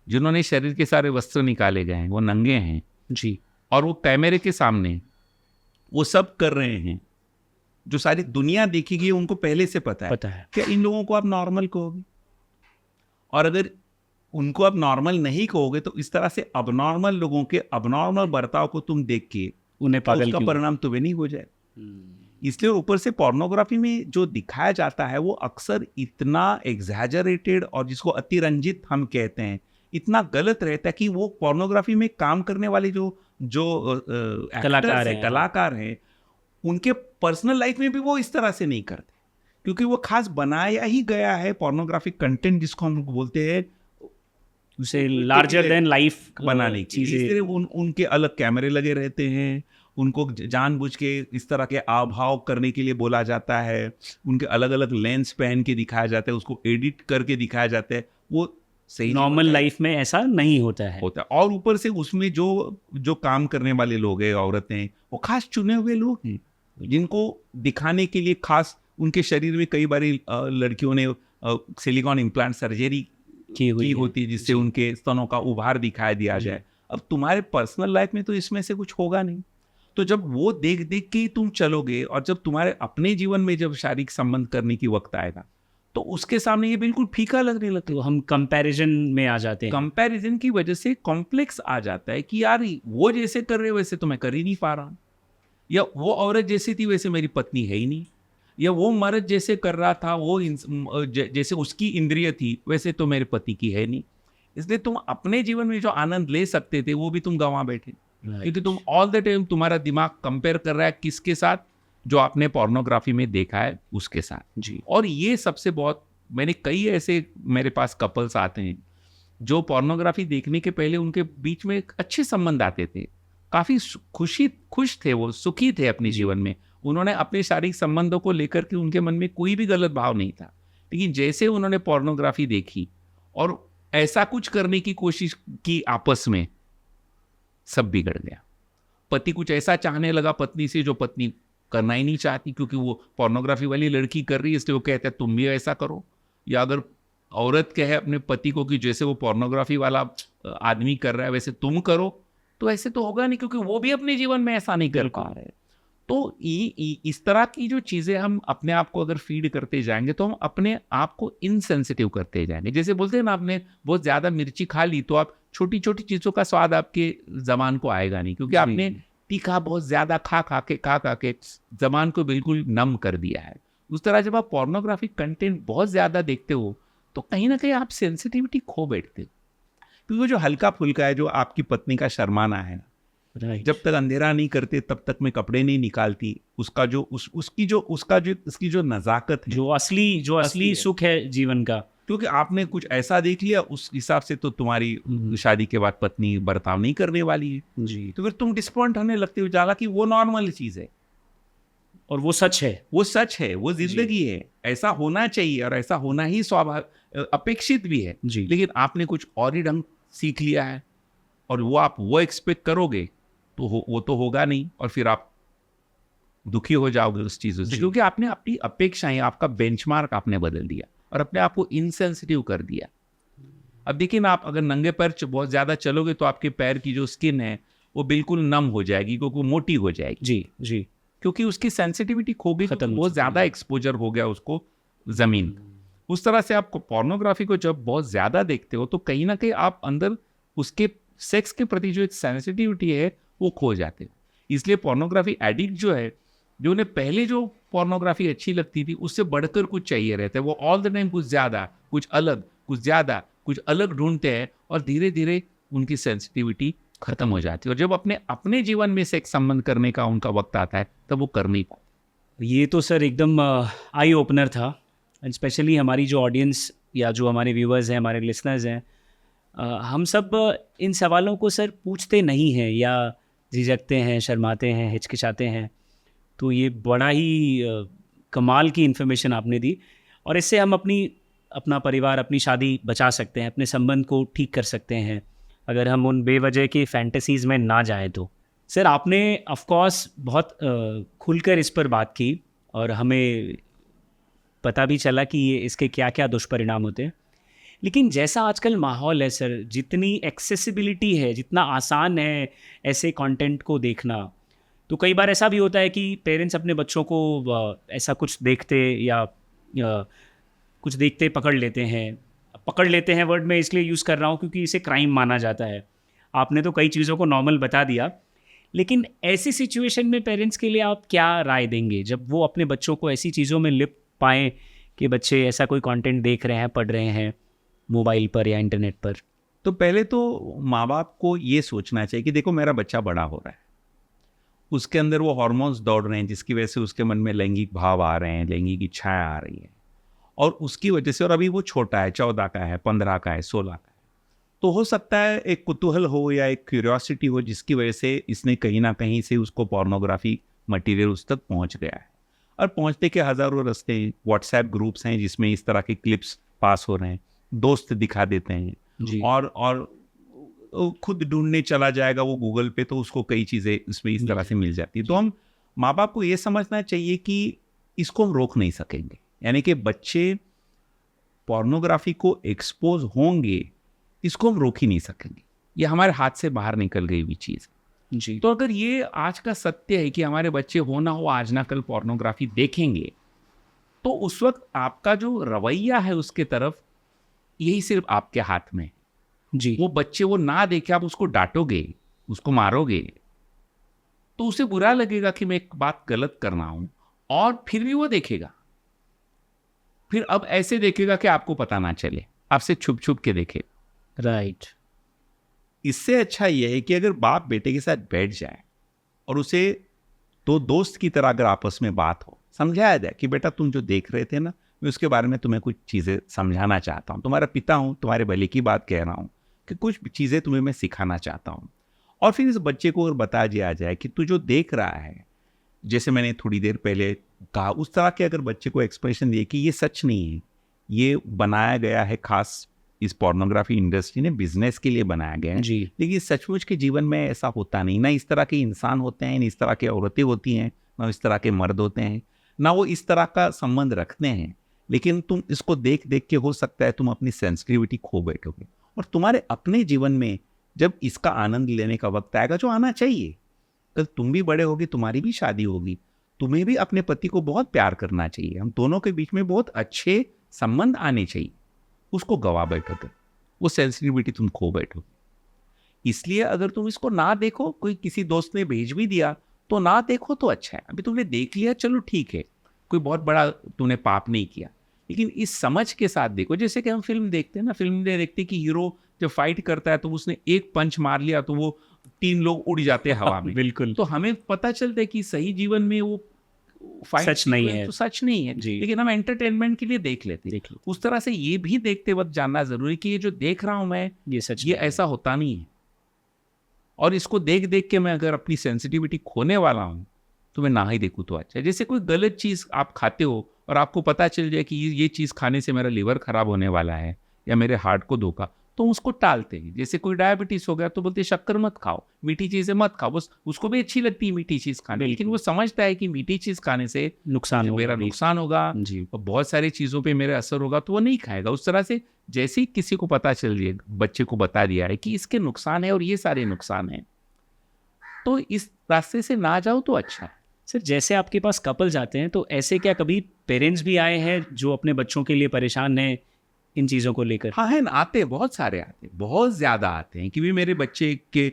जिन्होंने शरीर के सारे वस्त्र निकाले गए हैं, वो नंगे हैं जी, और वो कैमरे के सामने वो सब कर रहे हैं, जो सारी दुनिया देखेगी उनको पहले से पता है कि इन लोगों को आप नॉर्मल कहोगे, और अगर उनको आप नॉर्मल नहीं कहोगे तो इस तरह से अबनॉर्मल लोगों के अबनॉर्मल बर्ताव को तुम देख के उन्हें पागल उसका परिणाम तुम्हें नहीं हो जाए। इसलिए ऊपर से पोर्नोग्राफी में जो दिखाया जाता है वो अक्सर इतना एग्जैजरेटेड और जिसको अतिरंजित हम कहते हैं, इतना गलत रहता है कि वो पोर्नोग्राफी में काम करने वाले जो कलाकार हैं उनके पर्सनल लाइफ में भी वो इस तरह से नहीं करते, क्योंकि वो खास बनाया ही गया है पोर्नोग्राफिक कंटेंट, जिसको हम बोलते हैं उसे लार्जर देन लाइफ बनाने की चीजें। उनके अलग कैमरे लगे रहते हैं, उनको जानबूझ के इस तरह के आभाव करने के लिए बोला जाता है, उनके अलग अलग लेंस पहन के दिखाया जाता है, उसको एडिट करके दिखाया जाता है। वो सही नॉर्मल लाइफ में ऐसा नहीं होता है। और ऊपर से उसमें जो काम करने वाले लोग हैं, औरतें, वो खास चुने हुए लोग हैं जिनको दिखाने के लिए खास उनके शरीर में कई बारी लड़कियों ने सिलिकॉन इम्प्लांट सर्जरी की होती है, जिससे उनके स्तनों का उभार दिखाई दिया जाए। अब तुम्हारे पर्सनल लाइफ में तो इसमें से कुछ होगा नहीं, तो जब वो देख देख के तुम चलोगे, और जब तुम्हारे अपने जीवन में जब शारीरिक संबंध करने की वक्त आएगा तो उसके सामने ये बिल्कुल फीका लगने लगता है। तो हम कंपैरिजन में आ जाते हैं। कंपैरिजन की वजह से कॉम्प्लेक्स आ जाता है कि यार वो जैसे कर रहे वैसे तो मैं कर ही नहीं पा रहा हूँ, या वो औरत जैसी थी वैसे मेरी पत्नी है ही नहीं, या वो मर्द जैसे कर रहा था, वो जैसे उसकी इंद्रिय थी वैसे तो मेरे पति की है नहीं। इसलिए तुम अपने जीवन में जो आनंद ले सकते थे वो भी तुम गंवा बैठे, क्योंकि तुम ऑल द टाइम तुम्हारा दिमाग कंपेयर कर रहा है किसके साथ, जो आपने पोर्नोग्राफी में देखा है उसके साथ जी। और ये सबसे बहुत, मैंने कई ऐसे मेरे पास कपल्स आते हैं जो पोर्नोग्राफी देखने के पहले उनके बीच में एक अच्छे संबंध आते थे, काफी खुश थे, वो सुखी थे अपने जीवन में, उन्होंने अपने शारीरिक संबंधों को लेकर के उनके मन में कोई भी गलत भाव नहीं था। लेकिन जैसे उन्होंने पोर्नोग्राफी देखी और ऐसा कुछ करने की कोशिश की आपस में, सब बिगड़ गया। पति कुछ ऐसा चाहने लगा पत्नी से जो पत्नी करना ही नहीं चाहती, क्योंकि वो पोर्नोग्राफी वाली लड़की कर रही है, इसलिए वो कहते हैं तुम भी ऐसा करो। या अगर औरत कहे अपने पति को कि जैसे वो पोर्नोग्राफी वाला आदमी कर रहा है वैसे तुम करो, तो ऐसे तो होगा नहीं, क्योंकि वो भी अपने जीवन में ऐसा नहीं कर पा रहे। तो इस तरह की जो चीज़ें हम अपने आप को अगर फीड करते जाएंगे तो हम अपने आप को इनसेंसिटिव करते जाएंगे। जैसे बोलते हैं ना, आपने बहुत ज़्यादा मिर्ची खा ली तो आप छोटी छोटी चीज़ों का स्वाद आपके ज़बान को आएगा नहीं, क्योंकि आपने तीखा बहुत ज़्यादा खा खा के ज़बान को बिल्कुल नम कर दिया है। उस तरह जब आप पोर्नोग्राफिक कंटेंट बहुत ज़्यादा देखते हो तो कहीं ना कहीं आप सेंसिटिविटी खो बैठते हो, क्योंकि वो जो हल्का फुल्का है, जो आपकी पत्नी का शर्माना है ना, जब तक अंधेरा नहीं करते तब तक मैं कपड़े नहीं निकालती, उसका जो उसकी जो नजाकत है, जो असली सुख है जीवन का, क्योंकि आपने कुछ ऐसा देख लिया उस हिसाब से तो तुम्हारी शादी के बाद पत्नी बर्ताव नहीं करने वाली है जी। तो फिर तुम डिसपॉइंट होने लगते हो, जाला कि वो नॉर्मल चीज है और वो सच है, वो जिंदगी है, ऐसा होना चाहिए और ऐसा होना ही स्वाभाविक अपेक्षित भी है जी। लेकिन आपने कुछ और ही ढंग सीख लिया है और आप वो एक्सपेक्ट करोगे तो वो तो होगा नहीं, और फिर आप दुखी हो जाओगे उस चीज़ों से, क्योंकि आपने अपनी अपेक्षाएं, आपका बेंचमार्क आपने बदल दिया और अपने आप को इनसेंसिटिव कर दिया। अब देखिए ना, आप अगर नंगे पैर बहुत ज़्यादा चलोगे तो आपके पैर की जो स्किन है वो बिल्कुल नम हो जाएगी, क्योंकि मोटी हो जाएगी। जी जी, क्योंकि उसकी सेंसिटिविटी खो गई, खत्म, बहुत ज़्यादा एक्सपोजर हो गया उसको ज़मीन। उस तरह से आप पोर्नोग्राफी को जब बहुत ज़्यादा देखते हो तो कहीं ना कहीं आप अंदर उसके सेक्स के प्रति जो एक सेंसिटिविटी है वो खो जाते हो। इसलिए पोर्नोग्राफी एडिक्ट जो है, जो उन्हें पहले जो पोर्नोग्राफी अच्छी लगती थी उससे बढ़कर कुछ चाहिए रहता है, वो ऑल द टाइम कुछ ज़्यादा, कुछ अलग, कुछ ज़्यादा, कुछ अलग ढूंढते हैं और धीरे धीरे उनकी सेंसिटिविटी खत्म हो जाती है और जब अपने जीवन में सेक्स संबंध करने का उनका वक्त आता है तब वो कर नहीं पाते। ये तो सर एकदम आई ओपनर था, एंड स्पेशली हमारी जो ऑडियंस या जो हमारे व्यूअर्स हैं, हमारे लिसनर्स हैं, हम सब इन सवालों को सर पूछते नहीं हैं या झिझकते हैं, शर्माते हैं, हिचकिचाते हैं। तो ये बड़ा ही कमाल की इन्फॉर्मेशन आपने दी और इससे हम अपना परिवार, अपनी शादी बचा सकते हैं, अपने संबंध को ठीक कर सकते हैं अगर हम उन बेवजह की फैंटेसीज़ में ना जाएं। तो सर आपने ऑफ कोर्स बहुत खुलकर इस पर बात की और हमें पता भी चला कि ये इसके क्या क्या दुष्परिणाम होते हैं। लेकिन जैसा आजकल माहौल है सर, जितनी एक्सेसिबिलिटी है, जितना आसान है ऐसे कंटेंट को देखना, तो कई बार ऐसा भी होता है कि पेरेंट्स अपने बच्चों को ऐसा कुछ देखते या कुछ देखते पकड़ लेते हैं वर्ड में इसलिए यूज़ कर रहा हूँ क्योंकि इसे क्राइम माना जाता है। आपने तो कई चीज़ों को नॉर्मल बता दिया, लेकिन ऐसी सिचुएशन में पेरेंट्स के लिए आप क्या राय देंगे जब वो अपने बच्चों को ऐसी चीज़ों में लिप्त पाएँ कि बच्चे ऐसा कोई कंटेंट देख रहे हैं, पढ़ रहे हैं मोबाइल पर या इंटरनेट पर? तो पहले तो माँ बाप को ये सोचना चाहिए कि देखो मेरा बच्चा बड़ा हो रहा है, उसके अंदर वो हार्मोन्स दौड़ रहे हैं जिसकी वजह से उसके मन में लैंगिक भाव आ रहे हैं, लैंगिक इच्छाएं आ रही हैं और उसकी वजह से, और अभी वो छोटा है, 14 का है, 15 का है, 16 का है, तो हो सकता है एक कुतूहल हो या एक क्यूरियोसिटी हो जिसकी वजह से इसने कहीं ना कहीं से उसको पोर्नोग्राफी मटेरियल उस तक पहुंच गया है। और पहुंचने के हज़ारों रास्ते, व्हाट्सएप ग्रुप्स हैं जिसमें इस तरह के क्लिप्स पास हो रहे हैं, दोस्त दिखा देते हैं जी। और खुद ढूंढने चला जाएगा वो गूगल पे तो उसको कई चीज़ें इसमें इस तरह से मिल जाती है। तो हम माँ बाप को ये समझना चाहिए कि इसको हम रोक नहीं सकेंगे, यानी कि बच्चे पोर्नोग्राफी को एक्सपोज होंगे, इसको हम रोक ही नहीं सकेंगे, ये हमारे हाथ से बाहर निकल गई हुई चीज़ जी। तो अगर ये आज का सत्य है कि हमारे बच्चे हो ना हो आज ना कल पोर्नोग्राफी देखेंगे, तो उस वक्त आपका जो रवैया है उसके तरफ, यही सिर्फ आपके हाथ में जी। वो बच्चे वो ना देखे, आप उसको डांटोगे, उसको मारोगे तो उसे बुरा लगेगा कि मैं एक बात गलत कर रहा हूं और फिर भी वो देखेगा। फिर अब ऐसे देखेगा कि आपको पता ना चले, आपसे छुप छुप के देखे। राइट। इससे अच्छा यह है कि अगर बाप बेटे के साथ बैठ जाए और उसे दो दोस्त की तरह अगर आपस में बात हो, समझाया जाए कि बेटा तुम जो देख रहे थे ना, मैं उसके बारे में तुम्हें कुछ चीज़ें समझाना चाहता हूँ, तुम्हारा पिता हूँ, तुम्हारे भले की बात कह रहा हूँ, कि कुछ चीज़ें तुम्हें मैं सिखाना चाहता हूँ। और फिर इस बच्चे को अगर बता दिया जाए कि तू जो देख रहा है, जैसे मैंने थोड़ी देर पहले कहा, उस तरह के अगर बच्चे को एक्सप्रेशन दिए कि ये सच नहीं है, ये बनाया गया है, खास इस पोर्नोग्राफी इंडस्ट्री ने बिजनेस के लिए बनाया गया है, जी। लेकिन सचमुच के जीवन में ऐसा होता नहीं। ना इस तरह के इंसान होते हैं, ना इस तरह की औरतें होती हैं, ना इस तरह के मर्द होते हैं, ना वो इस तरह का संबंध रखते हैं। लेकिन तुम इसको देख देख के हो सकता है तुम अपनी सेंसिटिविटी खो बैठोगे, और तुम्हारे अपने जीवन में जब इसका आनंद लेने का वक्त आएगा, जो आना चाहिए, कल तुम भी बड़े होगे, तुम्हारी भी शादी होगी, तुम्हें भी अपने पति को बहुत प्यार करना चाहिए, हम दोनों के बीच में बहुत अच्छे संबंध आने चाहिए, उसको गवा बैठोगे, वो सेंसिटिविटी तुम खो बैठोगे। इसलिए अगर तुम इसको ना देखो, कोई किसी दोस्त ने भेज भी दिया तो ना देखो तो अच्छा है। अभी तुमने देख लिया, चलो ठीक है, कोई बहुत बड़ा तुमने पाप नहीं किया, लेकिन इस समझ के साथ देखो। जैसे कि हम फिल्म देखते हैं ना, फिल्म में देखते कि हीरो जब फाइट करता है तो उसने एक पंच मार लिया तो वो 3 लोग उड़ जाते हैं हवा में। बिल्कुल। तो हमें पता चलता है कि सही जीवन में वो फाइट सच नहीं है। तो सच नहीं है, जी। लेकिन हम एंटरटेनमेंट के लिए देख लेते हैं। उस तरह से ये भी देखते वक्त जानना जरूरी कि ये जो देख रहा हूं मैं, ये सच ये ऐसा होता नहीं है, और इसको देख देख के मैं अगर अपनी सेंसिटिविटी खोने वाला हूं तो मैं ना ही देखूं तो अच्छा है। जैसे कोई गलत चीज आप खाते हो और आपको पता चल जाए कि ये चीज खाने से मेरा लिवर खराब होने वाला है या मेरे हार्ट को धोखा, तो उसको टालते हैं। जैसे कोई डायबिटीज हो गया तो बोलते हैं शक्कर मत खाओ, मीठी चीजें मत खाओ, बस उसको भी अच्छी लगती है मीठी चीज खाने, लेकिन वो समझता है कि मीठी चीज खाने से नुकसान मेरा नुकसान होगा जी। और बहुत सारी चीजों पे मेरा असर होगा, तो वो नहीं खाएगा। उस तरह से जैसे ही किसी को पता चल जाए, बच्चे को बता दिया है कि इसके नुकसान है और ये सारे नुकसान है, तो इस रास्ते से ना जाओ तो अच्छा है। सर, जैसे आपके पास कपल जाते हैं तो ऐसे क्या कभी पेरेंट्स भी आए हैं जो अपने बच्चों के लिए परेशान हैं इन चीज़ों को लेकर? हाँ है ना, आते हैं, बहुत सारे आते हैं, बहुत ज़्यादा आते हैं कि भी मेरे बच्चे के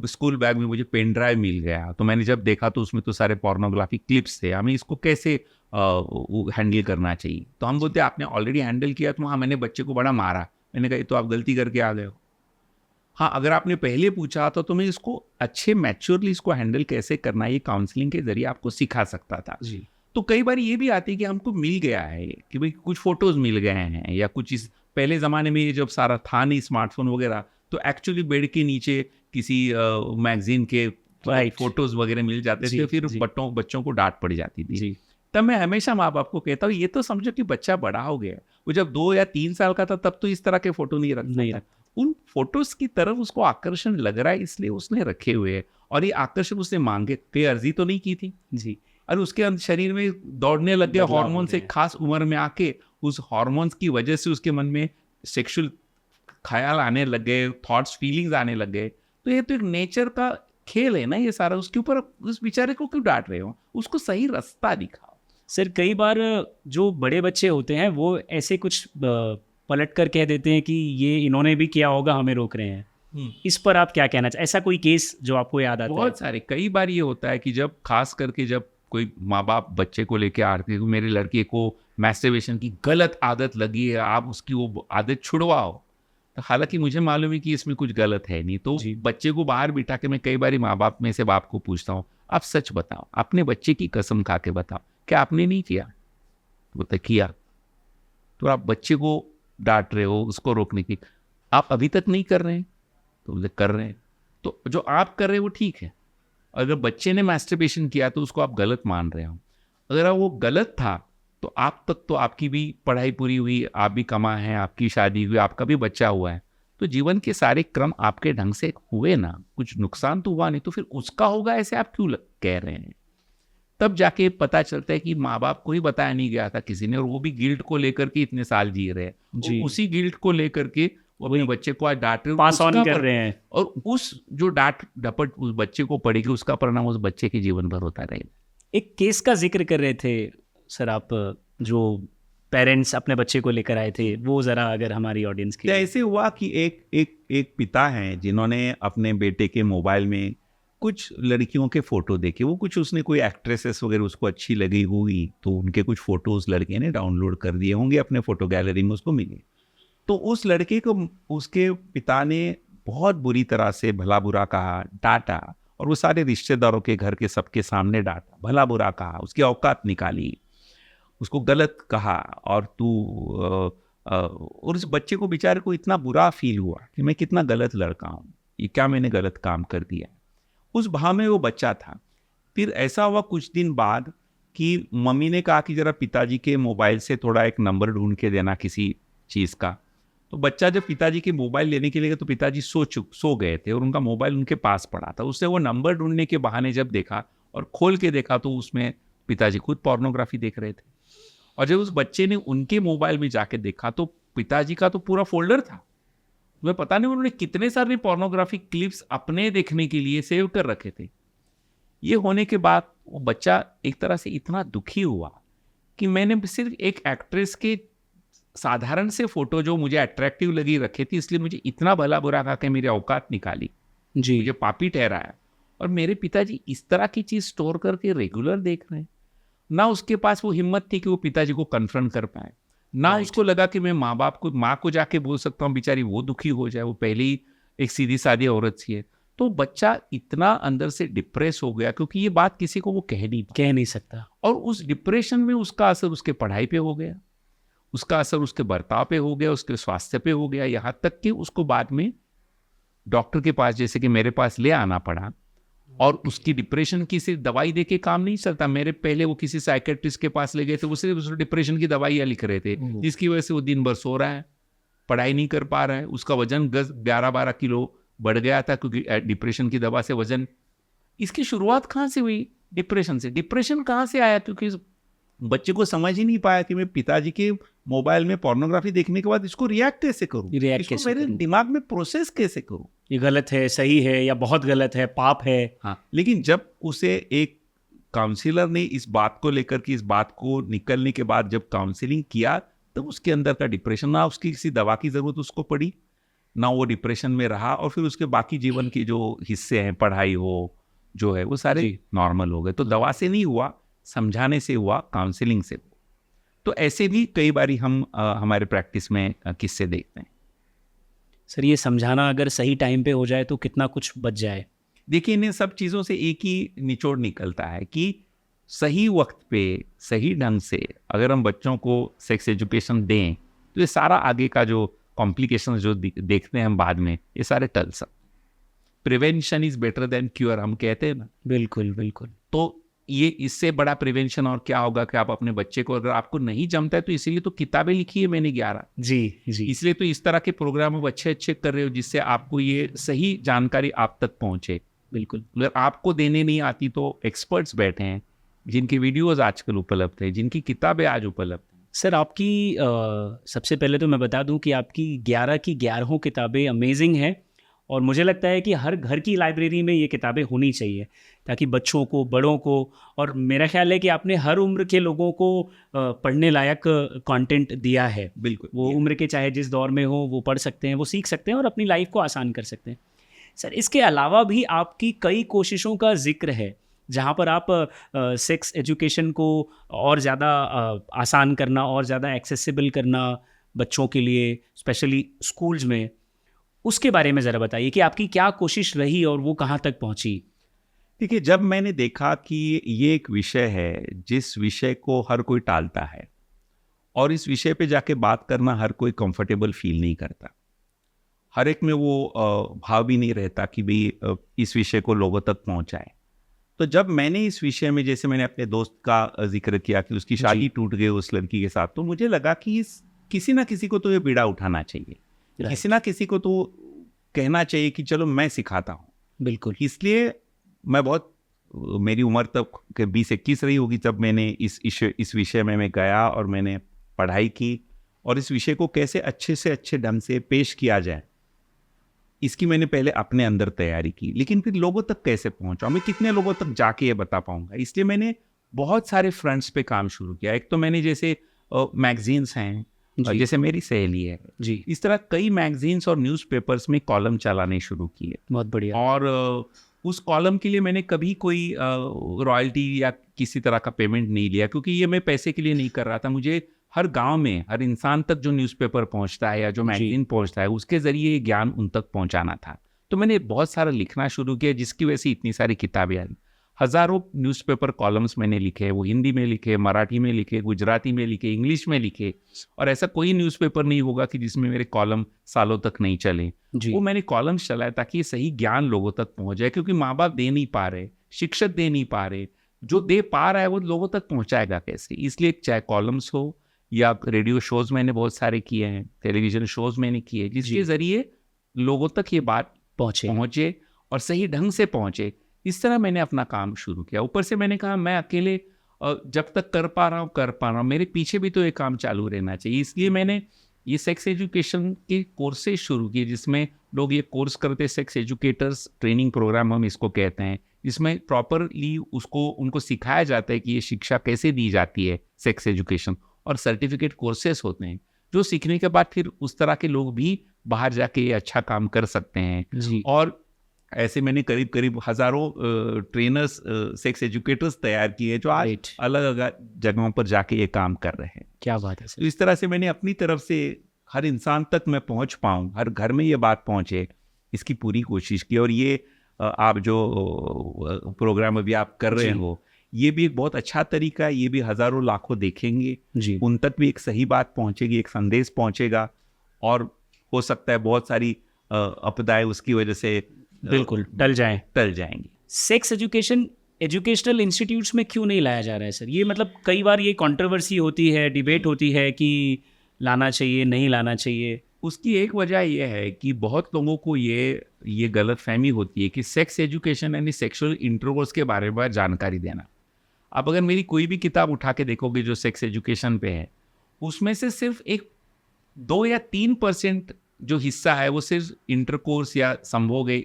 स्कूल बैग में मुझे पेन ड्राइव मिल गया, तो मैंने जब देखा तो उसमें तो सारे पोर्नोग्राफी क्लिप्स थे, हमें इसको कैसे हैंडल करना चाहिए। तो हम बोलते आपने ऑलरेडी हैंडल किया, तो हाँ मैंने बच्चे को बड़ा मारा। मैंने कहा तो आप गलती करके आ गए हो। हाँ, अगर आपने पहले पूछा तो मैं इसको अच्छे मैच्योरली इसको हैंडल कैसे करना है, ये काउंसलिंग के जरिए आपको सिखा सकता था जी। तो कई बार ये भी आती है कि हमको मिल गया है कि भाई कुछ फोटोज मिल गए हैं, या कुछ इस पहले ज़माने में ये जब सारा था नहीं स्मार्टफोन वगैरह, तो एक्चुअली बेड के नीचे किसी मैगजीन के फोटोज वगैरह मिल जाते थे, फिर बच्चों को डांट पड़ जाती थी। तब मैं हमेशा माँ बाप को कहता हूँ ये तो समझो कि बच्चा बड़ा हो गया, वो जब 2 या 3 साल का था तब तो इस तरह के फोटो नहीं रखता। उन फोटोज की तरफ उसको आकर्षण लग रहा है इसलिए उसने रखे हुए हैं, और ये आकर्षण उसने मांगे पे अर्जी तो नहीं की थी जी, और उसके शरीर में दौड़ने लग गया हार्मोन से, खास उम्र में आके उस हार्मोन्स की वजह से उसके मन में सेक्सुअल ख्याल आने लग गए, थॉट्स फीलिंग्स आने लग गए। तो ये तो एक नेचर का खेल है ना ये सारा, उसके ऊपर उस बेचारे को क्यों डांट रहे हो, उसको सही रास्ता दिखाओ। सर, कई बार जो बड़े बच्चे होते हैं वो ऐसे कुछ पलट कर कह देते हैं कि ये इन्होंने भी किया होगा, हमें रोक रहे हैं। इस पर आप क्या कहना चाहिए? ऐसा कोई केस जो आपको याद आता है? बहुत सारे, कई बार ये होता है कि जब खास करके जब कोई माँ बाप बच्चे को लेके आते हैं, मेरे लड़के को मैस्टरबेशन की गलत आदत लगी है, आप उसकी वो आदत छुड़वाओ। तो हालांकि मुझे मालूम है कि इसमें कुछ गलत है नहीं, तो बच्चे को बाहर बिठा के मैं कई बार माँ बाप में से बाप को पूछता हूँ, आप सच बताओ, अपने बच्चे की कसम खा के बताओ, क्या आपने नहीं किया? बोलते किया। तो आप बच्चे को डांट रहे हो उसको रोकने की, आप अभी तक नहीं कर रहे हैं? तो बोले कर रहे हैं। तो जो आप कर रहे हैं वो ठीक है, अगर बच्चे ने मैस्टरबेशन किया तो उसको आप गलत मान रहे हो। अगर वो गलत था तो आप तक तो आपकी भी पढ़ाई पूरी हुई, आप भी कमा है, आपकी शादी हुई, आपका भी बच्चा हुआ है, तो जीवन के सारे क्रम आपके ढंग से हुए ना, कुछ नुकसान तो हुआ नहीं, तो फिर उसका होगा ऐसे आप क्यों कह रहे हैं? तब जाके पता चलता है कि माँ बाप को ही बताया नहीं गया था किसी ने, और वो भी गिल्ट को लेकर के इतने साल जी रहे हैं, उसी गिल्ट को लेकर के वो अपने बच्चे को आज डांट पास ऑन कर रहे हैं, और उस जो डांट डपट उस बच्चे को पड़ेगी उसका परिणाम उस बच्चे के जीवन भर होता रहेगा। एक केस का जिक्र कर रहे थे सर आप, जो पेरेंट्स अपने बच्चे को लेकर आए थे, वो जरा अगर हमारी ऑडियंस के ऐसे हुआ कि एक पिता हैं जिन्होंने अपने बेटे के मोबाइल में कुछ लड़कियों के फोटो देखे, वो कुछ उसने कोई एक्ट्रेसेस वगैरह उसको अच्छी लगी हुई, तो उनके कुछ फोटोज लड़के ने डाउनलोड कर दिए होंगे, अपने फोटो गैलरी में उसको मिले, तो उस लड़के को उसके पिता ने बहुत बुरी तरह से भला बुरा कहा, डांटा, और वो सारे रिश्तेदारों के घर के सबके सामने डांटा, भला बुरा कहा, उसकी औकात निकाली, उसको गलत कहा। और और उस बच्चे को बेचारे को इतना बुरा फील हुआ कि मैं कितना गलत लड़का हूँ, ये क्या मैंने गलत काम कर दिया। उस भाव में वो बच्चा था। फिर ऐसा हुआ कुछ दिन बाद कि मम्मी ने कहा कि जरा पिताजी के मोबाइल से थोड़ा एक नंबर ढूंढ के देना किसी चीज़ का। तो बच्चा जब पिताजी के मोबाइल लेने के लिए गया तो पिताजी सो गए थे और उनका मोबाइल उनके पास पड़ा था। उसने वो नंबर ढूंढने के बहाने जब देखा और खोल के देखा तो उसमें पिताजी खुद पोर्नोग्राफी देख रहे थे। और जब उस बच्चे ने उनके मोबाइल में जाके देखा तो पिताजी का तो पूरा फोल्डर था। तुम्हें पता नहीं उन्होंने कितने सारे पोर्नोग्राफी क्लिप्स अपने देखने के लिए सेव कर रखे थे। ये होने के बाद वो बच्चा एक तरह से इतना दुखी हुआ कि मैंने सिर्फ एक एक्ट्रेस के साधारण से फोटो जो मुझे अट्रैक्टिव लगी रखे थी, इसलिए मुझे इतना भला बुरा कहा कि मेरी औकात निकाली, जी मुझे पापी ठहराया। और मेरे पिताजी इस तरह की चीज स्टोर करके रेगुलर देख रहे हैं। ना उसके पास वो हिम्मत थी कि वो पिताजी को कन्फ्रंट कर पाए, ना उसको लगा कि मैं माँ को जाके बोल सकता हूँ, बेचारी वो दुखी हो जाए, वो पहले ही एक सीधी सादी औरत सी है। तो बच्चा इतना अंदर से डिप्रेस हो गया क्योंकि ये बात किसी को वो कह नहीं सकता। और उस डिप्रेशन में उसका असर उसके पढ़ाई पे हो गया, उसका असर उसके बर्ताव पे हो गया, उसके स्वास्थ्य पे हो गया, यहाँ तक कि उसको बाद में डॉक्टर के पास, जैसे कि मेरे पास, ले आना पड़ा। और उसकी डिप्रेशन की सिर्फ दवाई दे के काम नहीं चलता। मेरे पहले वो किसी साइकेट्रिस्ट के पास ले गए थे, वो सिर्फ उस डिप्रेशन की दवाइयाँ लिख रहे थे, जिसकी वजह से वो दिन भर सो रहा है, पढ़ाई नहीं कर पा रहा है, उसका वजन 11-12 किलो बढ़ गया था क्योंकि डिप्रेशन की दवा से वजन। इसकी शुरुआत कहाँ से हुई? डिप्रेशन से। डिप्रेशन कहाँ से आया? क्योंकि बच्चे को समझ ही नहीं पाया कि मैं पिताजी के मोबाइल में पोर्नोग्राफी देखने के बाद इसको रिएक्ट कैसे करूं, इसको मेरे दिमाग में प्रोसेस कैसे करूं, ये गलत है, सही है, या बहुत गलत है, पाप है। हाँ, लेकिन जब उसे एक काउंसलर ने इस बात को लेकर कि इस बात को निकलने के बाद जब काउंसलिंग किया तो उसके अंदर का डिप्रेशन, ना उसकी किसी दवा की जरूरत उसको पड़ी, ना वो डिप्रेशन में रहा, और फिर उसके बाकी जीवन के जो हिस्से हैं, पढ़ाई हो जो है, वो सारे नॉर्मल हो गए। तो दवा से नहीं हुआ, समझाने से हुआ, काउंसलिंग से हुआ। तो ऐसे भी कई बारी हम हमारे प्रैक्टिस में किस्से देखते हैं। सर, ये समझाना अगर सही टाइम पे हो जाए तो कितना कुछ बच जाए। देखिए, इन सब चीज़ों से एक ही निचोड़ निकलता है कि सही वक्त पे सही ढंग से अगर हम बच्चों को सेक्स एजुकेशन दें तो ये सारा आगे का जो कॉम्प्लिकेशंस जो देखते हैं हम बाद में, ये सारे टल सकते। Prevention is better than cure, हम कहते हैं ना। बिल्कुल बिल्कुल। तो ये इससे बड़ा प्रिवेंशन और क्या होगा कि आप अपने बच्चे को, अगर आपको नहीं जमता है तो इसीलिए तो किताबें लिखी है मैंने 11। जी जी। इसलिए तो इस तरह के प्रोग्राम आप अच्छे अच्छे कर रहे हो जिससे आपको ये सही जानकारी आप तक पहुंचे। बिल्कुल। अगर आपको देने नहीं आती तो एक्सपर्ट्स बैठे हैं जिनकी वीडियोस आजकल उपलब्ध है, जिनकी किताबें आज उपलब्ध हैं। सर, आपकी सबसे पहले तो मैं बता दूं कि आपकी 11 की 11 किताबें अमेजिंग हैं, और मुझे लगता है कि हर घर की लाइब्रेरी में ये किताबें होनी चाहिए ताकि बच्चों को, बड़ों को, और मेरा ख्याल है कि आपने हर उम्र के लोगों को पढ़ने लायक कंटेंट दिया है। बिल्कुल, वो उम्र के चाहे जिस दौर में हो वो पढ़ सकते हैं, वो सीख सकते हैं और अपनी लाइफ को आसान कर सकते हैं। सर, इसके अलावा भी आपकी कई कोशिशों का जिक्र है जहाँ पर आप सेक्स एजुकेशन को और ज़्यादा आसान करना और ज़्यादा एक्सेसिबल करना बच्चों के लिए, स्पेशली स्कूल्स में, उसके बारे में ज़रा बताइए कि आपकी क्या कोशिश रही और वो कहाँ तक पहुँची। देखिए, जब मैंने देखा कि ये एक विषय है जिस विषय को हर कोई टालता है और इस विषय पे जाके बात करना हर कोई कंफर्टेबल फील नहीं करता, हर एक में वो भाव भी नहीं रहता कि भाई इस विषय को लोगों तक पहुंचाए। तो जब मैंने इस विषय में, जैसे मैंने अपने दोस्त का जिक्र किया कि उसकी शादी टूट गई उस लड़की के साथ, तो मुझे लगा कि किसी ना किसी को तो ये बीड़ा उठाना चाहिए, किसी ना किसी को तो कहना चाहिए कि चलो मैं सिखाता हूँ। बिल्कुल। इसलिए मैं मेरी उम्र तब 20-21 रही होगी जब मैंने इस विषय में मैं गया और मैंने पढ़ाई की, और इस विषय को कैसे अच्छे से अच्छे ढंग से पेश किया जाए इसकी मैंने पहले अपने अंदर तैयारी की। लेकिन फिर लोगों तक कैसे पहुंचा, मैं कितने लोगों तक जाके ये बता पाऊंगा, इसलिए मैंने बहुत सारे फ्रंट्स पे काम शुरू किया। एक तो मैंने जैसे मैगजीन्स हैं, जैसे मेरी सहेली है जी, इस तरह कई मैगजीन्स और न्यूज़पेपर्स में कॉलम चलाने शुरू किए। बहुत बढ़िया। और उस कॉलम के लिए मैंने कभी कोई रॉयल्टी या किसी तरह का पेमेंट नहीं लिया, क्योंकि ये मैं पैसे के लिए नहीं कर रहा था। मुझे हर गांव में हर इंसान तक जो न्यूज़पेपर पहुंचता है या जो मैगजीन पहुंचता है, उसके ज़रिए ये ज्ञान उन तक पहुंचाना था। तो मैंने बहुत सारा लिखना शुरू किया, जिसकी वजह से इतनी सारी किताबें आई। हज़ारों न्यूज़पेपर कॉलम्स मैंने लिखे, वो हिंदी में लिखे, मराठी में लिखे, गुजराती में लिखे, इंग्लिश में लिखे, और ऐसा कोई न्यूज़पेपर नहीं होगा कि जिसमें मेरे कॉलम सालों तक नहीं चले। वो मैंने कॉलम्स चलाए ताकि सही ज्ञान लोगों तक पहुंच जाए, क्योंकि माँ बाप दे नहीं पा रहे, शिक्षक दे नहीं पा रहे, जो दे पा रहा है वो लोगों तक पहुंचाएगा कैसे। इसलिए चाहे कॉलम्स हो या रेडियो शोज मैंने बहुत सारे किए हैं, टेलीविजन शोज मैंने किए, जिसके जरिए लोगों तक ये बात पहुंचे और सही ढंग से पहुंचे। इस तरह मैंने अपना काम शुरू किया। ऊपर से मैंने कहा मैं अकेले जब तक कर पा रहा हूँ, मेरे पीछे भी तो ये काम चालू रहना चाहिए। इसलिए मैंने ये सेक्स एजुकेशन के कोर्सेज शुरू किए, जिसमें लोग ये कोर्स करते, सेक्स एजुकेटर्स ट्रेनिंग प्रोग्राम हम इसको कहते हैं, जिसमें प्रॉपरली उनको सिखाया जाता है कि ये शिक्षा कैसे दी जाती है, सेक्स एजुकेशन, और सर्टिफिकेट कोर्सेज होते हैं जो सीखने के बाद फिर उस तरह के लोग भी बाहर जाके ये अच्छा काम कर सकते हैं। और ऐसे मैंने करीब करीब हज़ारों ट्रेनर्स, सेक्स एजुकेटर्स तैयार किए जो आज अलग अलग जगहों पर जाके ये काम कर रहे हैं। क्या बात है सर। तो इस तरह से मैंने अपनी तरफ से हर इंसान तक मैं पहुंच पाऊँ, हर घर में ये बात पहुंचे, इसकी पूरी कोशिश की। और ये आप जो प्रोग्राम अभी आप कर रहे हो, ये भी एक बहुत अच्छा तरीका है। ये भी हज़ारों लाखों देखेंगे, उन तक भी एक सही बात पहुंचेगी, एक संदेश पहुंचेगा, और हो सकता है बहुत सारी आपदाएं उसकी वजह से बिल्कुल टल जाएंगी। सेक्स एजुकेशन एजुकेशनल इंस्टीट्यूट्स में क्यों नहीं लाया जा रहा है सर? ये मतलब कई बार ये कंट्रोवर्सी होती है, डिबेट होती है कि लाना चाहिए नहीं लाना चाहिए। उसकी एक वजह यह है कि बहुत लोगों को ये गलतफहमी होती है कि सेक्स एजुकेशन यानी सेक्सुअल इंटरकोर्स के बारे में जानकारी देना। आप अगर मेरी कोई भी किताब उठा के देखोगे जो सेक्स एजुकेशन पे है, उसमें से सिर्फ 2 या 3% जो हिस्सा है वो सिर्फ इंटरकोर्स या संभोग है,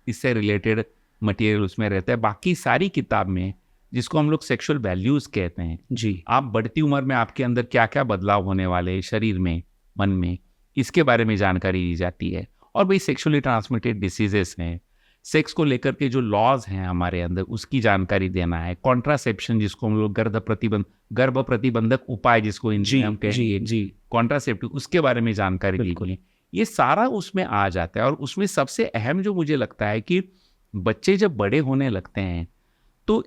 इससे रिलेटेड मटेरियल उसमें रहता है। बाकी सारी किताब में, जिसको हम लोग सेक्सुअल वैल्यूज़ कहते हैं, आप बढ़ती उम्र में आपके अंदर क्या क्या बदलाव होने वाले हैं शरीर में, मन में, इसके बारे में जानकारी दी जाती है। और भाई सेक्सुअली ट्रांसमिटेड डिसीजेस हैं, सेक्स को लेकर के जो लॉज हैं हमारे अंदर, उसकी जानकारी देना है। कॉन्ट्रासेप्शन, जिसको हम लोग गर्भ प्रतिबंधक उपाय जिसको हिंदी में हम कहेंगे, कॉन्ट्रासेप्टिव, उसके बारे में जानकारी दी। ये सारा उसमें आ जाता है। और उसमें सबसे अहम जो मुझे लगता है कि बच्चे जब बड़े होने लगते हैं तो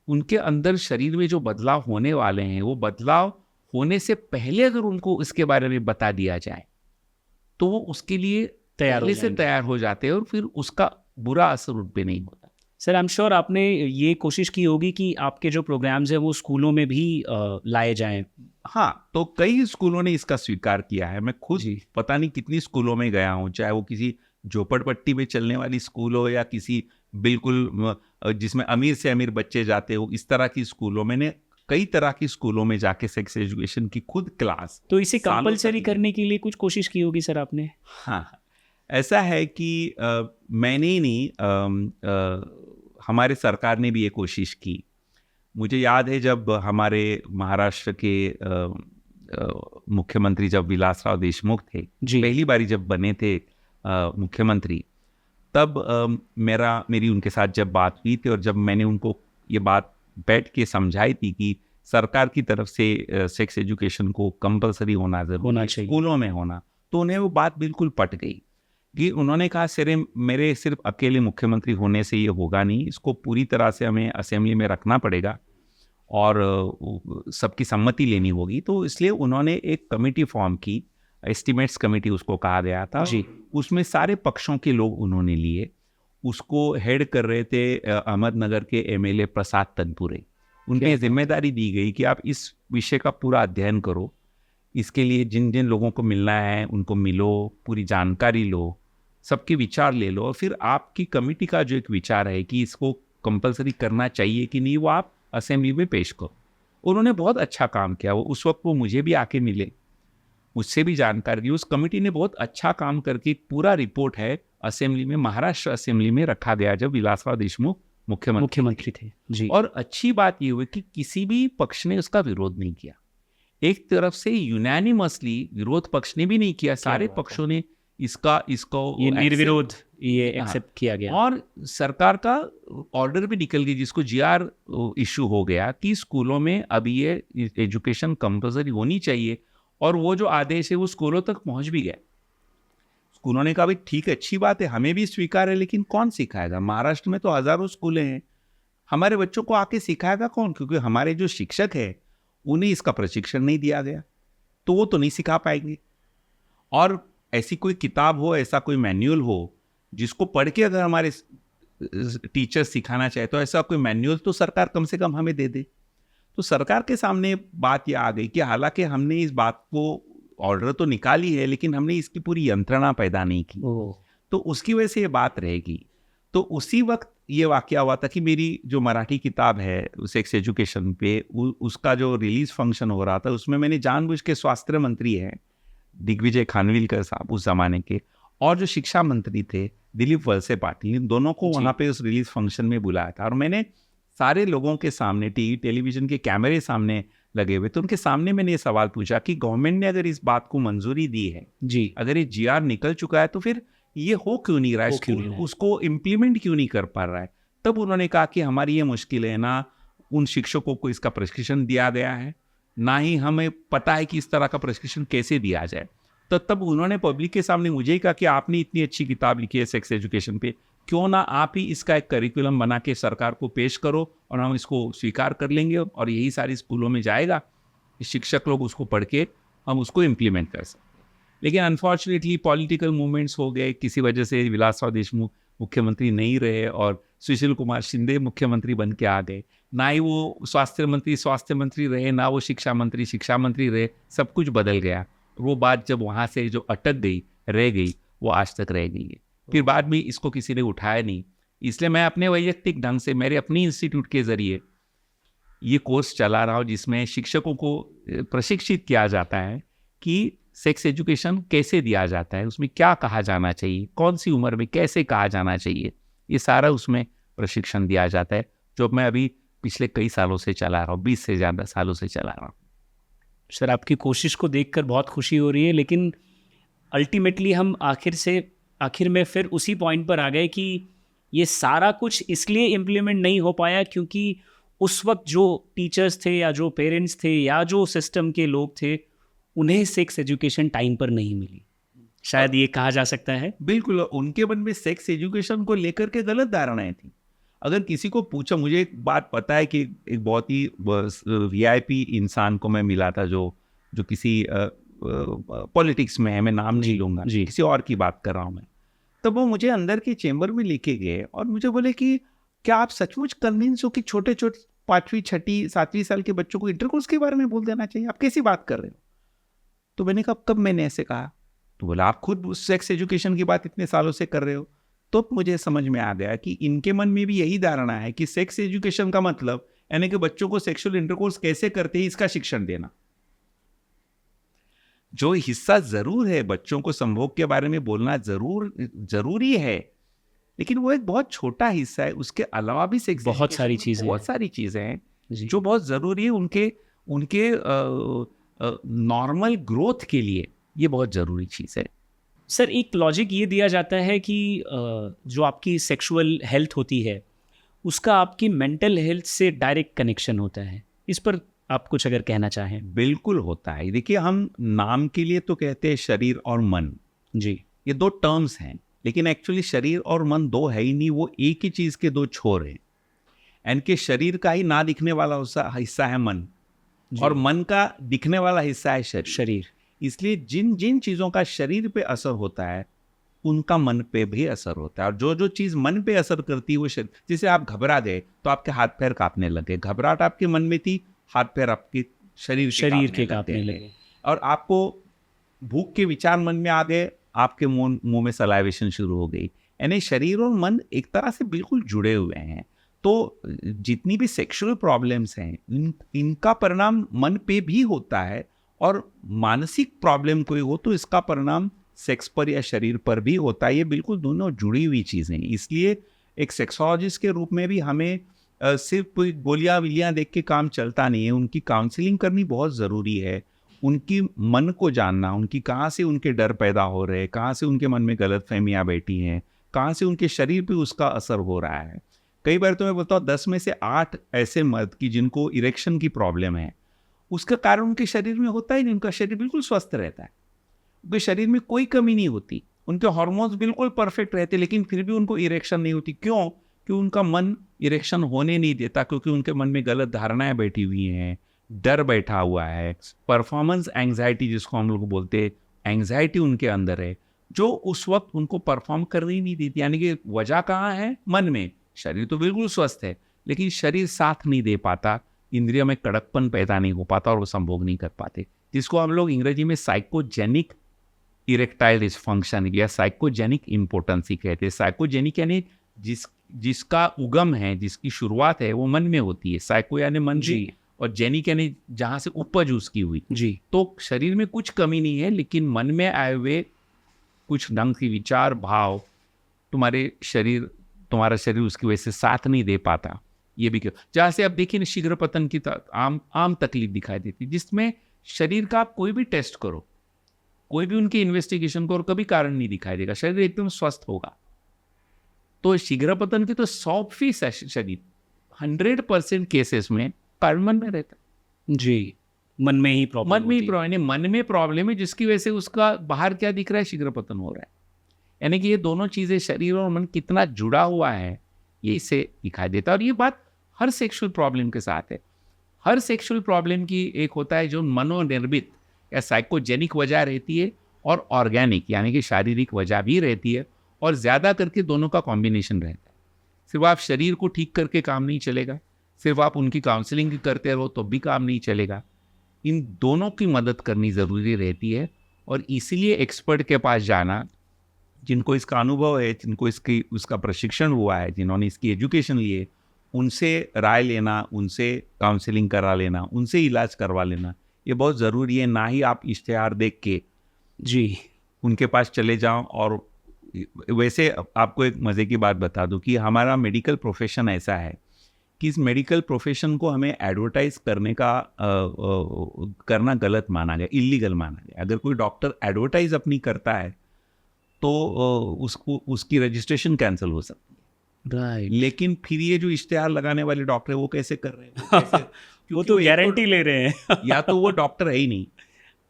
उनके अंदर शरीर में जो बदलाव होने वाले हैं, वो बदलाव होने से पहले अगर उनको इसके बारे में बता दिया जाए तो वो उसके लिए तैयार हो जाते हैं, और फिर उसका बुरा असर उन पे नहीं होता। सर, आई एम श्योर आपने ये कोशिश की होगी कि आपके जो प्रोग्राम्स हैं वो स्कूलों में भी लाए जाएं। हाँ, तो कई स्कूलों ने इसका स्वीकार किया है। मैं खुद पता नहीं कितनी स्कूलों में गया हूँ, चाहे वो किसी झोपड़पट्टी में चलने वाली स्कूल हो या किसी बिल्कुल जिसमें अमीर से अमीर बच्चे जाते हो, इस तरह की स्कूलों, मैंने कई तरह की स्कूलों में जाके सेक्स एजुकेशन की खुद क्लास। तो इसे कंपलसरी करने के लिए कुछ कोशिश की होगी सर आपने? हाँ, ऐसा है कि मैंने ही नहीं, हमारे सरकार ने भी ये कोशिश की। मुझे याद है जब हमारे महाराष्ट्र के मुख्यमंत्री जब विलासराव देशमुख थे, पहली बारी जब बने थे मुख्यमंत्री, तब मेरी उनके साथ जब बात हुई थी और जब मैंने उनको ये बात बैठ के समझाई थी कि सरकार की तरफ से सेक्स एजुकेशन को कंपलसरी होना चाहिए, स्कूलों में होना, तो उन्हें वो बात बिल्कुल पट गई। कि उन्होंने कहा मेरे सिर्फ अकेले मुख्यमंत्री होने से ये होगा नहीं, इसको पूरी तरह से हमें असेंबली में रखना पड़ेगा और सबकी सम्मति लेनी होगी। तो इसलिए उन्होंने एक कमेटी फॉर्म की, एस्टिमेट्स कमेटी उसको कहा गया था। उसमें सारे पक्षों के लोग उन्होंने लिए। उसको हेड कर रहे थे अहमदनगर के एमएलए प्रसाद तनपुरे। उनकी जिम्मेदारी दी गई कि आप इस विषय का पूरा अध्ययन करो, इसके लिए जिन जिन लोगों को मिलना है उनको मिलो, पूरी जानकारी लो, सबके विचार ले लो, और फिर आपकी कमेटी का जो एक विचार है कि इसको कंपलसरी करना चाहिए कि नहीं, वो आप असेंबली में पेश करो। उन्होंने बहुत अच्छा काम किया। उस वक्त वो मुझे भी आके मिले, मुझसे भी जानकारी दी। उस कमेटी ने बहुत अच्छा काम करके पूरा रिपोर्ट है असेंबली में, महाराष्ट्र असेंबली में रखा गया जब विलासराव देशमुख मुख्यमंत्री थे जी। और अच्छी बात ये हुई कि किसी भी पक्ष ने उसका विरोध नहीं किया। एक तरफ से यूनानिमसली विरोध पक्ष ने भी नहीं किया, सारे पक्षों ने इसको ये निर्विरोध ये एक्सेप्ट किया गया। और सरकार का ऑर्डर भी निकल गया, जिसको जीआर इशू हो गया कि स्कूलों में अब ये एजुकेशन कंपलसरी होनी चाहिए। और वो जो आदेश है वो स्कूलों तक पहुंच भी गया। स्कूलों ने कहा भाई ठीक है, अच्छी बात है, हमें भी स्वीकार है, लेकिन कौन सिखाएगा? महाराष्ट्र में तो हजारों स्कूलें हैं, हमारे बच्चों को आके सिखाएगा कौन? क्योंकि हमारे जो शिक्षक है उन्हें इसका प्रशिक्षण नहीं दिया गया, तो वो तो नहीं सिखा पाएंगे। और ऐसी कोई किताब हो, ऐसा कोई मैनुअल हो जिसको पढ़ के अगर हमारे टीचर सिखाना चाहे, तो ऐसा कोई मैनुअल तो सरकार कम से कम हमें दे दे। तो सरकार के सामने बात यह आ गई कि हालांकि हमने इस बात को ऑर्डर तो निकाली है, लेकिन हमने इसकी पूरी यंत्रणा पैदा नहीं की, तो उसकी वजह से ये बात रहेगी। तो उसी वक्त ये वाकया हुआ था कि मेरी जो मराठी किताब है सेक्स एजुकेशन पे, उसका जो रिलीज फंक्शन हो रहा था, उसमें मैंने जानबूझ के स्वास्थ्य मंत्री हैं दिग्विजय खानविलकर साहब उस जमाने के, और जो शिक्षा मंत्री थे दिलीप वलसे पाटिल, इन दोनों को वहाँ पे उस रिलीज फंक्शन में बुलाया था। और मैंने सारे लोगों के सामने, टेलीविजन के कैमरे सामने लगे हुए, तो उनके सामने मैंने ये सवाल पूछा कि गवर्नमेंट ने अगर इस बात को मंजूरी दी है जी, अगर ये जीआर निकल चुका है, तो फिर ये हो क्यों नहीं रहा है, उसको इम्प्लीमेंट क्यों नहीं कर पा रहा है? तब उन्होंने कहा कि हमारी ये मुश्किल है, ना उन शिक्षकों को इसका प्रशिक्षण दिया गया है, ना ही हमें पता है कि इस तरह का प्रशिक्षण कैसे दिया जाए। तो तब उन्होंने पब्लिक के सामने मुझे ही कहा कि आपने इतनी अच्छी किताब लिखी है सेक्स एजुकेशन पे, क्यों ना आप ही इसका एक करिकुलम बना के सरकार को पेश करो और हम इसको स्वीकार कर लेंगे और यही सारी स्कूलों में जाएगा, शिक्षक लोग उसको पढ़ के हम उसको इम्प्लीमेंट कर सकते हैं। लेकिन अनफॉर्चुनेटली पॉलिटिकल मूवमेंट्स हो गए, किसी वजह से विलासराव देशमुख मुख्यमंत्री नहीं रहे और सुशील कुमार शिंदे मुख्यमंत्री बन के आ गए। ना ही वो स्वास्थ्य मंत्री रहे, ना वो शिक्षा मंत्री रहे, सब कुछ बदल गया। वो बात जब वहाँ से जो अटक गई, रह गई, वो आज तक रह गई है। फिर बाद में इसको किसी ने उठाया नहीं, इसलिए मैं अपने वैयक्तिक ढंग से मेरे अपनी इंस्टीट्यूट के जरिए ये कोर्स चला रहा हूँ, जिसमें शिक्षकों को प्रशिक्षित किया जाता है कि सेक्स एजुकेशन कैसे दिया जाता है, उसमें क्या कहा जाना चाहिए, कौन सी उम्र में कैसे कहा जाना चाहिए, ये सारा उसमें प्रशिक्षण दिया जाता है, जो मैं अभी पिछले कई सालों से चला रहा हूँ, 20 से ज़्यादा सालों से चला रहा हूँ। सर, आपकी कोशिश को देखकर बहुत खुशी हो रही है, लेकिन अल्टीमेटली हम आखिर में फिर उसी पॉइंट पर आ गए कि ये सारा कुछ इसलिए इम्प्लीमेंट नहीं हो पाया क्योंकि उस वक्त जो टीचर्स थे या जो पेरेंट्स थे या जो सिस्टम के लोग थे, उन्हें सेक्स एजुकेशन टाइम पर नहीं मिली, शायद ये कहा जा सकता है। बिल्कुल, उनके मन में सेक्स एजुकेशन को लेकर के गलत धारणाएं थी। अगर किसी को पूछा, मुझे एक बात पता है कि एक बहुत ही वीआईपी इंसान को मैं मिला था जो किसी पॉलिटिक्स में है, मैं नाम नहीं लूंगा, किसी और की बात कर रहा हूँ मैं। तब वो मुझे अंदर के चेंबर में लेके गए और मुझे बोले कि क्या आप सचमुच कन्विंस हो कि छोटे 5वीं 6वीं 7वीं साल के बच्चों को इंटरकोर्स के बारे में बोल देना चाहिए? आप कैसी बात कर रहे हो? तो मैंने कहा कब मैंने ऐसे कहा? तो बोला आप खुद सेक्स एजुकेशन की बात इतने सालों से कर रहे हो। तो मुझे समझ में आ गया कि इनके मन में भी यही धारणा है कि सेक्स एजुकेशन का मतलब यानी कि बच्चों को सेक्सुअल इंटरकोर्स कैसे करते हैं इसका शिक्षण देना। जो हिस्सा जरूर है, बच्चों को संभोग के बारे में बोलना जरूरी है, लेकिन वो एक बहुत छोटा हिस्सा है। उसके अलावा भी सेक्स बहुत सारी चीजें हैं जो बहुत जरूरी है उनके नॉर्मल ग्रोथ के लिए। ये बहुत जरूरी चीज है। सर, एक लॉजिक ये दिया जाता है कि जो आपकी सेक्सुअल हेल्थ होती है उसका आपकी मेंटल हेल्थ से डायरेक्ट कनेक्शन होता है। इस पर आप कुछ अगर कहना चाहें। बिल्कुल होता है। देखिए, हम नाम के लिए तो कहते हैं शरीर और मन जी, ये 2 टर्म्स हैं, लेकिन एक्चुअली शरीर और मन 2 है ही नहीं, वो एक ही चीज के 2 छोर हैं। एंड के शरीर का ही ना दिखने वाला हिस्सा है मन, और मन का दिखने वाला हिस्सा है शरीर। इसलिए जिन जिन चीजों का शरीर पे असर होता है उनका मन पे भी असर होता है। और जो चीज मन पे असर करती है वो शरीर। जैसे आप घबरा गए तो आपके हाथ पैर कांपने लगे, घबराहट आपके मन में थी, हाथ पैर आपके शरीर के कांपने लगे। और आपको भूख के विचार मन में आ गए, आपके मुंह में सलाइवेशन शुरू हो गई। यानी शरीर और मन एक तरह से बिल्कुल जुड़े हुए हैं। तो जितनी भी सेक्सुअल प्रॉब्लम्स हैं इनका परिणाम मन पे भी होता है, और मानसिक प्रॉब्लम कोई हो तो इसका परिणाम सेक्स पर या शरीर पर भी होता है। ये बिल्कुल दोनों जुड़ी हुई चीज़ें। इसलिए एक सेक्सोलॉजिस्ट के रूप में भी हमें सिर्फ कोई गोलियां विलियां देख के काम चलता नहीं है। उनकी काउंसलिंग करनी बहुत ज़रूरी है। उनकी मन को जानना, उनकी कहाँ से उनके डर पैदा हो रहे हैं, कहाँ से उनके मन में गलत फहमियाँ बैठी हैं, कहाँ से उनके शरीर पे उसका असर हो रहा है। कई बार तो मैं बोलता हूँ 10 में से 8 ऐसे मर्द की जिनको इरेक्शन की प्रॉब्लम है, उसका कारण उनके शरीर में होता ही नहीं, उनका शरीर बिल्कुल स्वस्थ रहता है, उनके शरीर में कोई कमी नहीं होती, उनके हार्मोन्स बिल्कुल परफेक्ट रहते, लेकिन फिर भी उनको इरेक्शन नहीं होती। क्यों? क्योंकि उनका मन इरेक्शन होने नहीं देता, क्योंकि उनके मन में गलत धारणाएं बैठी हुई हैं, डर बैठा हुआ है, परफॉर्मेंस एंग्जाइटी जिसको हम लोग बोलते हैं, एंग्जाइटी उनके अंदर है, जो उस वक्त उनको परफॉर्म करने ही नहीं देती। यानी कि वजह कहाँ है? मन में। शरीर तो बिल्कुल स्वस्थ है, लेकिन शरीर साथ नहीं दे पाता, इंद्रियों में कड़कपन पैदा नहीं हो पाता और वो संभोग नहीं कर पाते, जिसको हम लोग अंग्रेजी में साइकोजेनिक इरेक्टाइल डिसफंक्शन या साइकोजेनिक इम्पोर्टेंसी कहते हैं। साइकोजेनिक यानी जिसका उगम है, जिसकी शुरुआत है, वो मन में होती है। साइको यानी मन जी, और जेनिक यानी जहाँ से उपज उसकी हुई जी। तो शरीर में कुछ कमी नहीं है, लेकिन मन में आए हुए कुछ ढंग के विचार भाव तुम्हारा शरीर उसकी वजह से साथ नहीं दे पाता। ये भी क्यों? जहाँ से आप देखिए ना, शीघ्र पतन की आम तकलीफ दिखाई देती, जिसमें शरीर का आप कोई भी टेस्ट करो, कोई भी उनकी इन्वेस्टिगेशन करो, कभी कारण नहीं दिखाई देगा, शरीर एकदम स्वस्थ होगा। तो शीघ्र पतन की तो 100% शरीर 100% केसेस में कारण मन में रहता है जी। मन में ही प्रॉब्लम है, जिसकी वजह से उसका बाहर क्या दिख रहा है? शीघ्र पतन हो रहा है। यानी कि ये दोनों चीजें, शरीर और मन कितना जुड़ा हुआ है, ये इससे दिखाई देता है। और ये बात हर सेक्सुअल प्रॉब्लम के साथ है। हर सेक्सुअल प्रॉब्लम की एक होता है जो मनोनिर्मित या साइकोजेनिक वजह रहती है, और ऑर्गेनिक यानी कि शारीरिक वजह भी रहती है, और ज़्यादा करके दोनों का कॉम्बिनेशन रहता है। सिर्फ आप शरीर को ठीक करके काम नहीं चलेगा, सिर्फ आप उनकी काउंसलिंग करते रहो तो भी काम नहीं चलेगा। इन दोनों की मदद करनी ज़रूरी रहती है, और इसीलिए एक्सपर्ट के पास जाना, जिनको इसका अनुभव है, जिनको उसका प्रशिक्षण हुआ है, जिन्होंने इसकी एजुकेशन ली है, उनसे राय लेना, उनसे काउंसलिंग करा लेना, उनसे इलाज करवा लेना, ये बहुत ज़रूरी है। ना ही आप इश्तेहार देख के जी उनके पास चले जाओ। और वैसे आपको एक मज़े की बात बता दूं कि हमारा मेडिकल प्रोफेशन ऐसा है कि इस मेडिकल प्रोफेशन को हमें एडवर्टाइज करना गलत माना गया, इलीगल माना गया। अगर कोई डॉक्टर एडवर्टाइज अपनी करता है तो उसकी रजिस्ट्रेशन कैंसिल हो सकती है। राइट। लेकिन फिर ये जो इश्तेहार लगाने वाले डॉक्टर है वो कैसे कर रहे हैं? वो तो गारंटी ले रहे हैं या तो वो डॉक्टर है ही नहीं,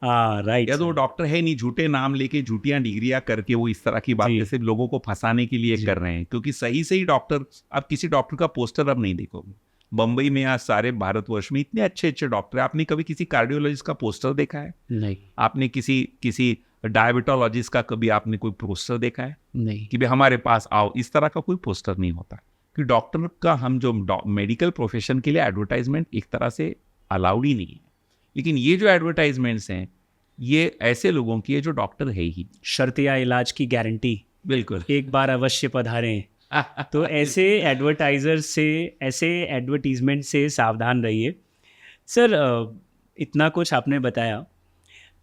राइट, या तो वो डॉक्टर है नहीं, झूठे नाम लेके झूठियां डिग्रियां करके वो इस तरह की बातें सिर्फ लोगों को फंसाने के लिए कर रहे हैं। क्योंकि सही डॉक्टर, आप किसी डॉक्टर का पोस्टर अब नहीं देखोगे। बम्बई में या सारे भारतवर्ष में इतने अच्छे अच्छे डॉक्टर हैं, आपने कभी किसी कार्डियोलॉजिस्ट का पोस्टर देखा है? नहीं। आपने किसी डायबिटोलॉजिस्ट का कभी आपने कोई पोस्टर देखा है? नहीं। कि भाई हमारे पास आओ, इस तरह का कोई पोस्टर नहीं होता। कि डॉक्टर का, हम जो मेडिकल प्रोफेशन के लिए एडवर्टाइजमेंट एक तरह से अलाउड ही नहीं है। लेकिन ये जो एडवर्टाइजमेंट्स हैं, ये ऐसे लोगों की है जो डॉक्टर है ही। शर्तिया इलाज की गारंटी, बिल्कुल, एक बार अवश्य पधारें। तो ऐसे एडवर्टाइजर से, ऐसे एडवर्टीजमेंट से सावधान रहिए। सर, इतना कुछ आपने बताया,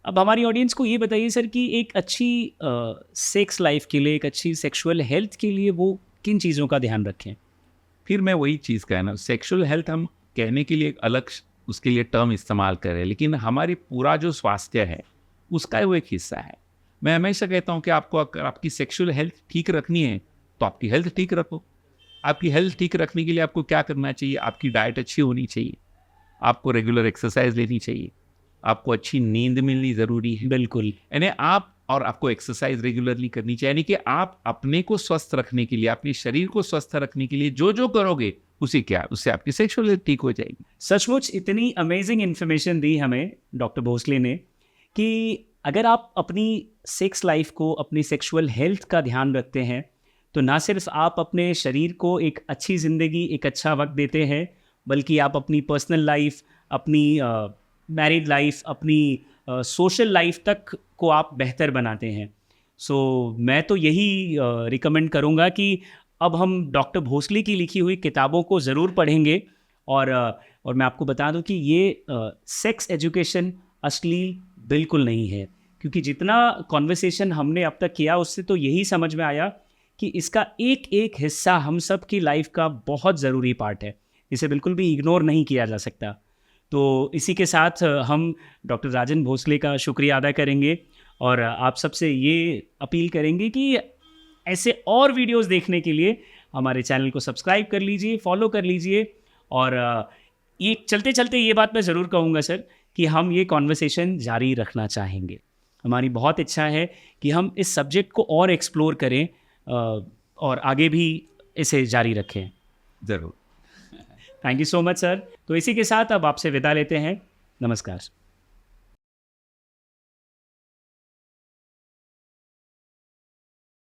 अब हमारी ऑडियंस को ये बताइए सर कि एक अच्छी सेक्स लाइफ के लिए, एक अच्छी सेक्सुअल हेल्थ के लिए वो किन चीज़ों का ध्यान रखें? फिर मैं वही चीज़ कहना, सेक्सुअल हेल्थ हम कहने के लिए एक अलग उसके लिए टर्म इस्तेमाल करें, लेकिन हमारी पूरा जो स्वास्थ्य है उसका वो एक हिस्सा है। मैं हमेशा कहता हूँ कि आपको अगर आपकी सेक्सुअल हेल्थ ठीक रखनी है तो आपकी हेल्थ ठीक रखो। आपकी हेल्थ ठीक रखने के लिए आपको क्या करना चाहिए? आपकी डाइट अच्छी होनी चाहिए, आपको रेगुलर एक्सरसाइज लेनी चाहिए, आपको अच्छी नींद मिलनी ज़रूरी है। बिल्कुल। यानी आपको एक्सरसाइज रेगुलरली करनी चाहिए। यानी कि आप अपने को स्वस्थ रखने के लिए, अपने शरीर को स्वस्थ रखने के लिए जो करोगे उससे आपकी सेक्सुअल हेल्थ ठीक हो जाएगी। सचमुच इतनी अमेजिंग इन्फॉर्मेशन दी हमें डॉक्टर भोसले ने कि अगर आप अपनी सेक्स लाइफ को, अपनी सेक्सुअल हेल्थ का ध्यान रखते हैं, तो ना सिर्फ आप अपने शरीर को एक अच्छी ज़िंदगी, एक अच्छा वक्त देते हैं, बल्कि आप अपनी पर्सनल लाइफ, अपनी मैरिड लाइफ, अपनी सोशल लाइफ तक को आप बेहतर बनाते हैं। सो मैं तो यही रिकमेंड करूँगा कि अब हम डॉक्टर भोसले की लिखी हुई किताबों को ज़रूर पढ़ेंगे। और मैं आपको बता दूं कि ये सेक्स एजुकेशन अश्लील बिल्कुल नहीं है, क्योंकि जितना कॉन्वर्सेशन हमने अब तक किया उससे तो यही समझ में आया कि इसका एक एक हिस्सा हम सब की लाइफ का बहुत ज़रूरी पार्ट है, इसे बिल्कुल भी इग्नोर नहीं किया जा सकता। तो इसी के साथ हम डॉक्टर राजन भोसले का शुक्रिया अदा करेंगे और आप सबसे ये अपील करेंगे कि ऐसे और वीडियोस देखने के लिए हमारे चैनल को सब्सक्राइब कर लीजिए, फॉलो कर लीजिए। और ये चलते चलते ये बात मैं ज़रूर कहूँगा सर कि हम ये कॉन्वर्सेशन जारी रखना चाहेंगे। हमारी बहुत इच्छा है कि हम इस सब्जेक्ट को और एक्सप्लोर करें और आगे भी इसे जारी रखें। ज़रूर। Thank you so much sir. तो इसी के साथ अब आपसे विदा लेते हैं। नमस्कार।